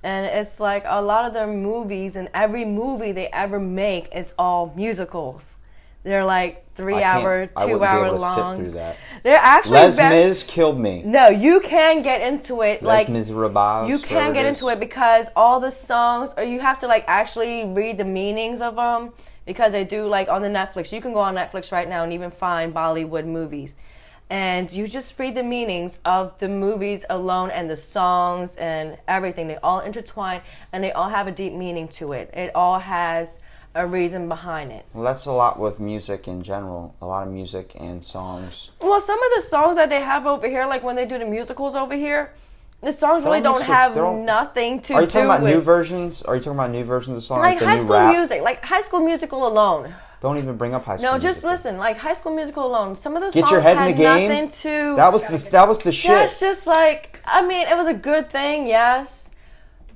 And it's like a lot of their movies, and every movie they ever make is all musicals. They're like 3 hour, 2 hour long. Sit through that. They're actually Les Mis killed me. No, you can get into it. Les Miserables. You can get into it because all the songs, or you have to like actually read the meanings of them, because they do like on the Netflix. You can go on Netflix right now and even find Bollywood movies. And you just read the meanings of the movies alone and the songs and everything. They all intertwine and they all have a deep meaning to it. It all has a reason behind it. Well, that's a lot with music in general. A lot of music and songs. Well, some of the songs that they have over here, like when they do the musicals over here, the songs really don't have nothing to do with... Are you talking about new versions? Are you talking about new versions of songs? Like the High new School rap? Music, like High School Musical alone. Don't even bring up High School No, just Musical. listen. Like High School Musical alone, some of those Get songs your head had in the game. nothing to... That was the shit. That's just like, I mean, it was a good thing, yes,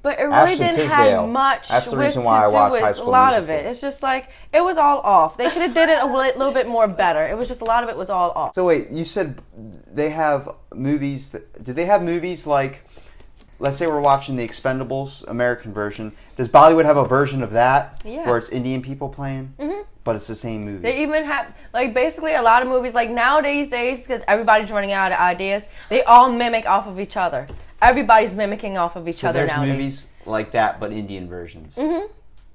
but it really Ashton didn't Tisdale. have much That's the with reason why I to do watch with High a School lot of Musical. it. It's just like, it was all off. They could have did it a little bit more better. It was just a lot of it was all off. So wait, you said they have movies. Did they have movies like, let's say we're watching The Expendables American version. Does Bollywood have a version of that? Yeah. Where it's Indian people playing? Mm-hmm. But it's the same movie. They even have, like, basically a lot of movies, like nowadays, because everybody's running out of ideas, they all mimic off of each other. Everybody's mimicking off of each other there's nowadays. movies like that, but Indian versions. Mm-hmm.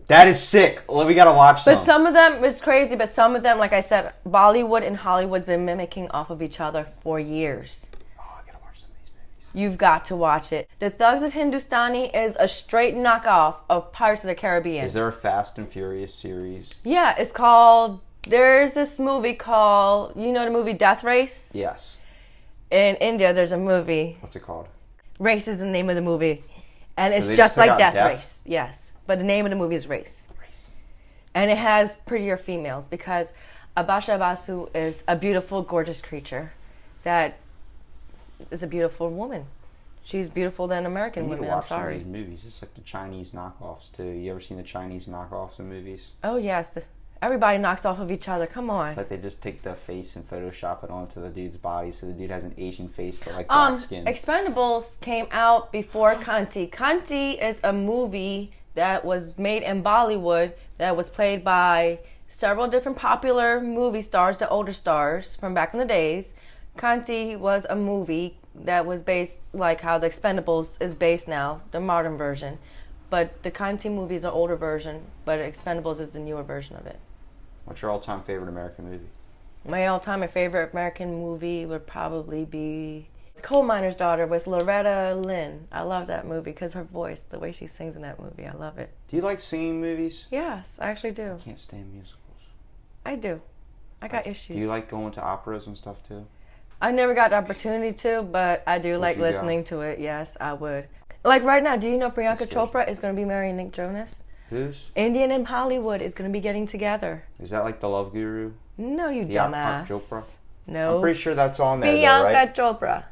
That is sick. Well, we gotta watch some. But some of them is crazy, but some of them, like I said, Bollywood and Hollywood's been mimicking off of each other for years. Oh, I gotta watch some of these movies. You've got to watch it. The Thugs of Hindustani is a straight knockoff of Pirates of the Caribbean. Is there a Fast and Furious series? Yeah, it's called... There's this movie called... You know the movie Death Race? Yes. In India, there's a movie. What's it called? Race is the name of the movie. And So it's they just took like out Death death? Race. Yes. But the name of the movie is Race. And it has prettier females because Abasha Basu is a beautiful, gorgeous creature that is a beautiful woman. She's beautiful than American You need to women. I'm watch some of sorry. these movies. It's like the Chinese knockoffs too. You ever seen the Chinese knockoffs in movies? Oh, yes. Everybody knocks off of each other. Come on. It's like they just take the face and Photoshop it onto the dude's body, so the dude has an Asian face but like black skin. Expendables came out before Kanti. Kanti is a movie that was made in Bollywood that was played by several different popular movie stars, the older stars from back in the days. Kanti was a movie that was based like how the Expendables is based now, the modern version. But the Kanti movie is an older version, but Expendables is the newer version of it. What's your all-time favorite American movie? My all-time favorite American movie would probably be Coal Miner's Daughter with Loretta Lynn. I love that movie because her voice, the way she sings in that movie, I love it. Do you like singing movies? Yes, I actually do. I can't stand musicals. I do. I got issues. Do you like going to operas and stuff too? I never got the opportunity to, but I do like you go? listening to it. Yes, I would. Like right now, do you know Priyanka That's good. Chopra is going to be marrying Nick Jonas? Who's? Indian and Hollywood is going to be getting together. Is that like the Love Guru? No, you Priyanka dumbass. Chopra? No. I'm pretty sure that's on there, though, Priyanka right? Chopra.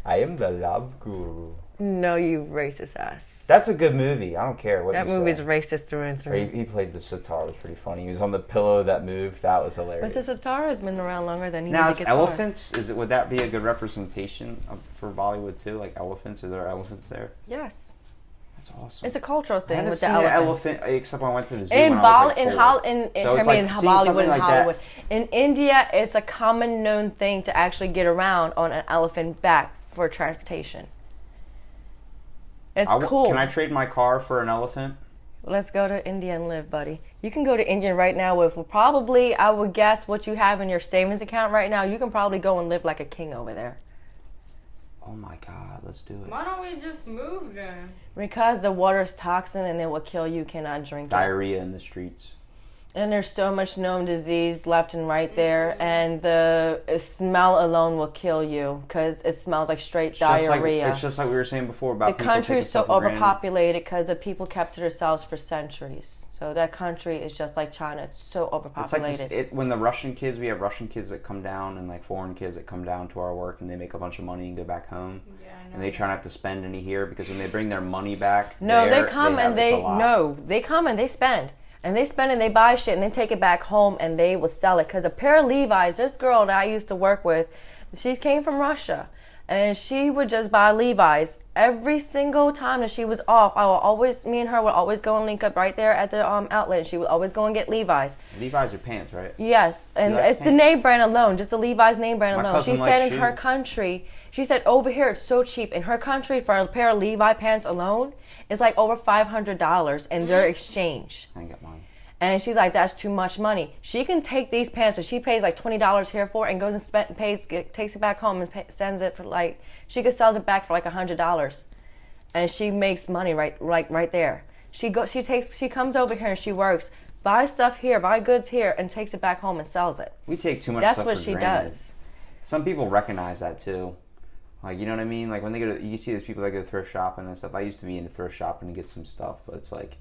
I am the Love Guru. No, you racist ass. That's a good movie. I don't care what That you movie's say. racist through and through. He played the sitar. It was pretty funny. He was on the pillow that moved. That was hilarious. But the sitar has been around longer than Now, the is guitar. elephants? Would that be a good representation for Bollywood too? Like elephants? Are there elephants there? Yes. That's awesome. It's a cultural I thing haven't with the seen an elephants. elephant except when I went to the zoo In when I was like in 4. Hol- in So I it's mean, like in seeing Bollywood, something in like that. Hollywood. In India, it's a common known thing to actually get around on an elephant back for transportation. It's cool. Can I trade my car for an elephant? Let's go to India and live, buddy. You can go to India right now with probably, I would guess, what you have in your savings account right now. You can probably go and live like a king over there. Oh my God, let's do it. Why don't we just move then? Because the water is toxin and it will kill you. You cannot drink it. Diarrhea in the streets. And there's so much known disease left and right there, and the smell alone will kill you because it smells like straight diarrhea. It's just like we were saying before about The people country taking is so stuff for granted. overpopulated because the people kept to themselves for centuries. So that country is just like China. It's so It's overpopulated. like when the Russian kids, we have Russian kids that come down and like foreign kids that come down to our work and they make a bunch of money and go back home. Yeah, I know. And they try not to spend any here because when they bring their money back, No, there, they come have- and it's a they lot. they come and they spend. And they spend and they buy shit and they take it back home and they will sell it. Because a pair of Levi's, this girl that I used to work with, she came from Russia. And she would just buy Levi's every single time that she was off. Me and her would always go and link up right there at the outlet. And she would always go and get Levi's. Levi's are pants, right? Yes, and like it's the pants? name brand alone, just the Levi's name brand My alone. She cousin said likes in her shoes. country, she said over here it's so cheap. In her country, for a pair of Levi pants alone, it's like over $500 in their exchange. I ain't got mine. And she's like, that's too much money. She can take these pants that she pays like $20 here for and goes and takes it back home and sends it for like, she could sells it back for like $100. And she makes money right there. She comes over here and she works, buys stuff here, buy goods here, and takes it back home and sells it. We take too much That's stuff what for she granted. does. Some people recognize that too. Like, you know what I mean? Like when they go to, you see those people that go thrift shopping and stuff. I used to be into thrift shopping to get some stuff, but it's like,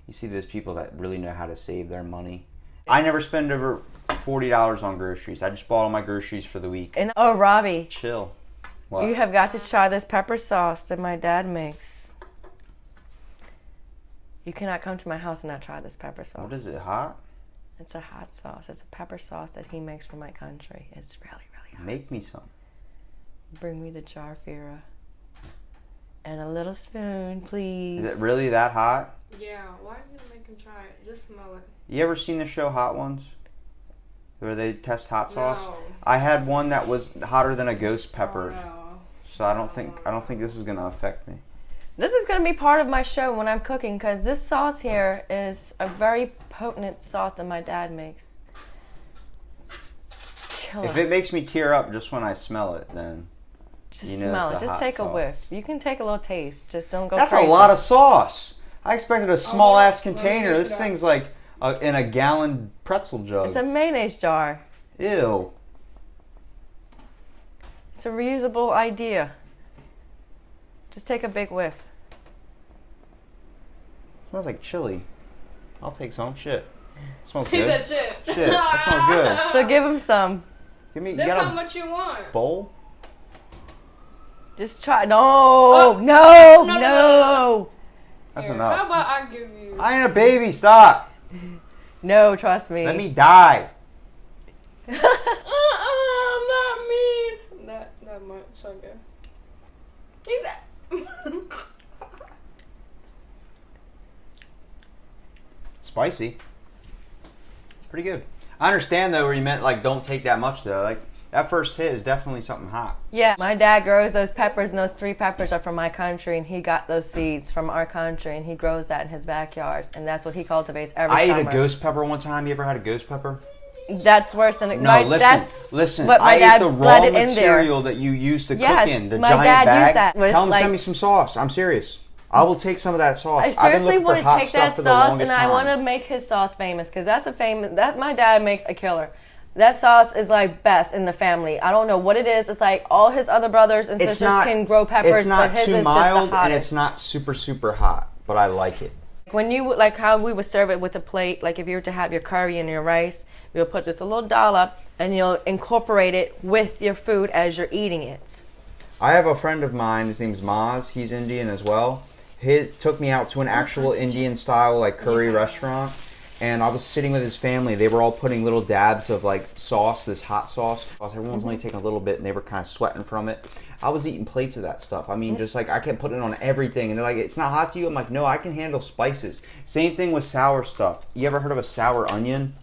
you see those people that really know how to save their money. I never spend over $40 on groceries. I just bought all my groceries for the week. And oh, Robbie, Chill. What? you have got to try this pepper sauce that my dad makes. You cannot come to my house and not try this pepper sauce. What is it, hot? It's a hot sauce. It's a pepper sauce that he makes for my country. It's really, really hot. Make me some. Bring me the jar, Fira. And a little spoon, please. Is it really that hot? Yeah, why are you gonna make him try it? Just smell it. You ever seen the show Hot Ones? Where they test hot sauce? No. I had one that was hotter than a ghost pepper. Oh, no. So I don't think this is gonna affect me. This is going to be part of my show when I'm cooking because this sauce here is a very potent sauce that my dad makes. It's killer. If it makes me tear up just when I smell it, then Just You know smell it's it. a Just hot take a sauce. whiff. You can take a little taste. Just don't go That's crazy. a lot of sauce. I expected a small ass let me container. mix This it up. thing's like in a gallon pretzel jug. It's a mayonnaise jar. Ew. It's a reusable idea. Just take a big whiff. Smells like chili. I'll take some. Shit. Smells He good. said shit. Shit. That smells good. So give him some. Give me. You Look got how a much you want. bowl? Just try. No, Oh. no, No, no, no. That's Here, enough. How about I give you? I ain't a baby. Stop. No, trust me. Let me die. I'm not mean. That much. Okay. He's. Spicy. It's pretty good. I understand though where you meant like don't take that much though. Like that first hit is definitely something hot. Yeah, my dad grows those peppers, and those 3 peppers are from my country, and he got those seeds from our country, and he grows that in his backyards, and that's what he cultivates every I summer. ate a ghost pepper one time. You ever had a ghost pepper? That's worse than it. No, That's listen. What my I dad ate the bled raw it in there. material that you used to Yes, cook in the my giant dad bag. used that with, Tell him to like- send me some sauce. I'm serious. I will take some of that sauce. I I've been seriously looking for want to hot take stuff that for the sauce, and longest I time. want to make his sauce famous because that's a famous. That my dad makes a killer. That sauce is like best in the family. I don't know what it is. It's like all his other brothers and sisters can grow peppers, It's not but his too is mild just the hottest. and it's not super super hot, but I like it. When you like how we would serve it with a plate, like if you were to have your curry and your rice, you'll put just a little dollop and you'll incorporate it with your food as you're eating it. I have a friend of mine. His name's Maz. He's Indian as well. He took me out to an actual Indian style like curry restaurant, and I was sitting with his family. They were all putting little dabs of like sauce, this hot sauce. Everyone was only taking a little bit, and they were kind of sweating from it. I was eating plates of that stuff. I mean, just like I kept putting it on everything, and they're like, "It's not hot to you." I'm like, "No, I can handle spices." Same thing with sour stuff. You ever heard of a sour onion?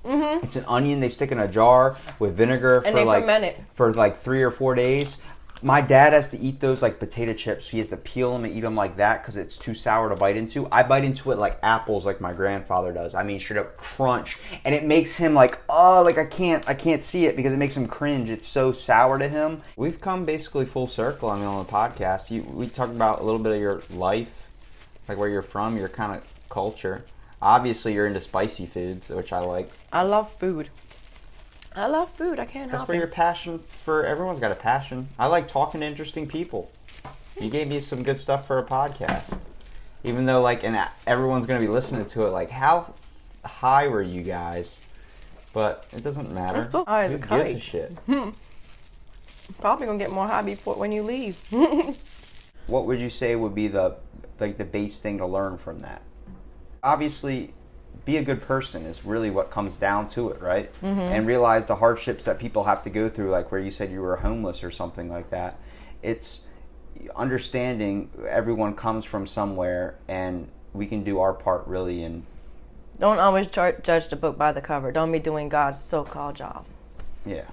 Mm-hmm. It's an onion they stick in a jar with vinegar And they ferment it. for like 3 or 4 days. My dad has to eat those like potato chips. He has to peel them and eat them like that because it's too sour to bite into. I bite into it like apples, like my grandfather does. I mean, straight up crunch, and it makes him like, oh, like I can't see it because it makes him cringe. It's so sour to him. We've come basically full circle. I mean, on the podcast, we talked about a little bit of your life, like where you're from, your kind of culture. Obviously, you're into spicy foods, which I like. I love food. I love food. I can't That's help where it. your passion for everyone's got a passion. I like talking to interesting people. You gave me some good stuff for a podcast. Even though everyone's gonna be listening to it, like how high were you guys? But it doesn't matter. I'm still high as Who a gives kite. a shit? Probably gonna get more high before when you leave. What would you say would be the base thing to learn from that? Obviously, be a good person is really what comes down to it, right? Mm-hmm. And realize the hardships that people have to go through, like where you said you were homeless or something like that. It's understanding everyone comes from somewhere, and we can do our part really. And Don't always judge the book by the cover. Don't be doing God's so-called job. yeah,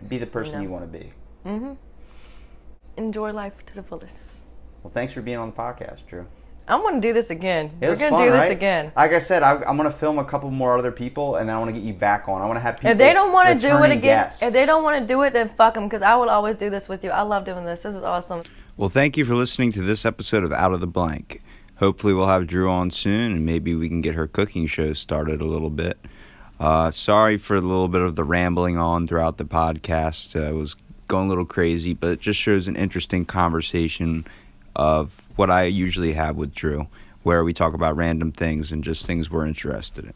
be the person you want to be. Mm-hmm. Enjoy life to the fullest. Well, thanks for being on the podcast, Drew. I want to do this again. It We're was going to fun, do this right? again. Like I said, I'm going to film a couple more other people, and then I want to get you back on. I want to have people. If they don't want to do it returning again, guests. if they don't want to do it, then fuck them, because I will always do this with you. I love doing this. This is awesome. Well, thank you for listening to this episode of Out of the Blank. Hopefully we'll have Drew on soon, and maybe we can get her cooking show started a little bit. Sorry for a little bit of the rambling on throughout the podcast. It was going a little crazy, but it just shows an interesting conversation of what I usually have with Drew, where we talk about random things and just things we're interested in.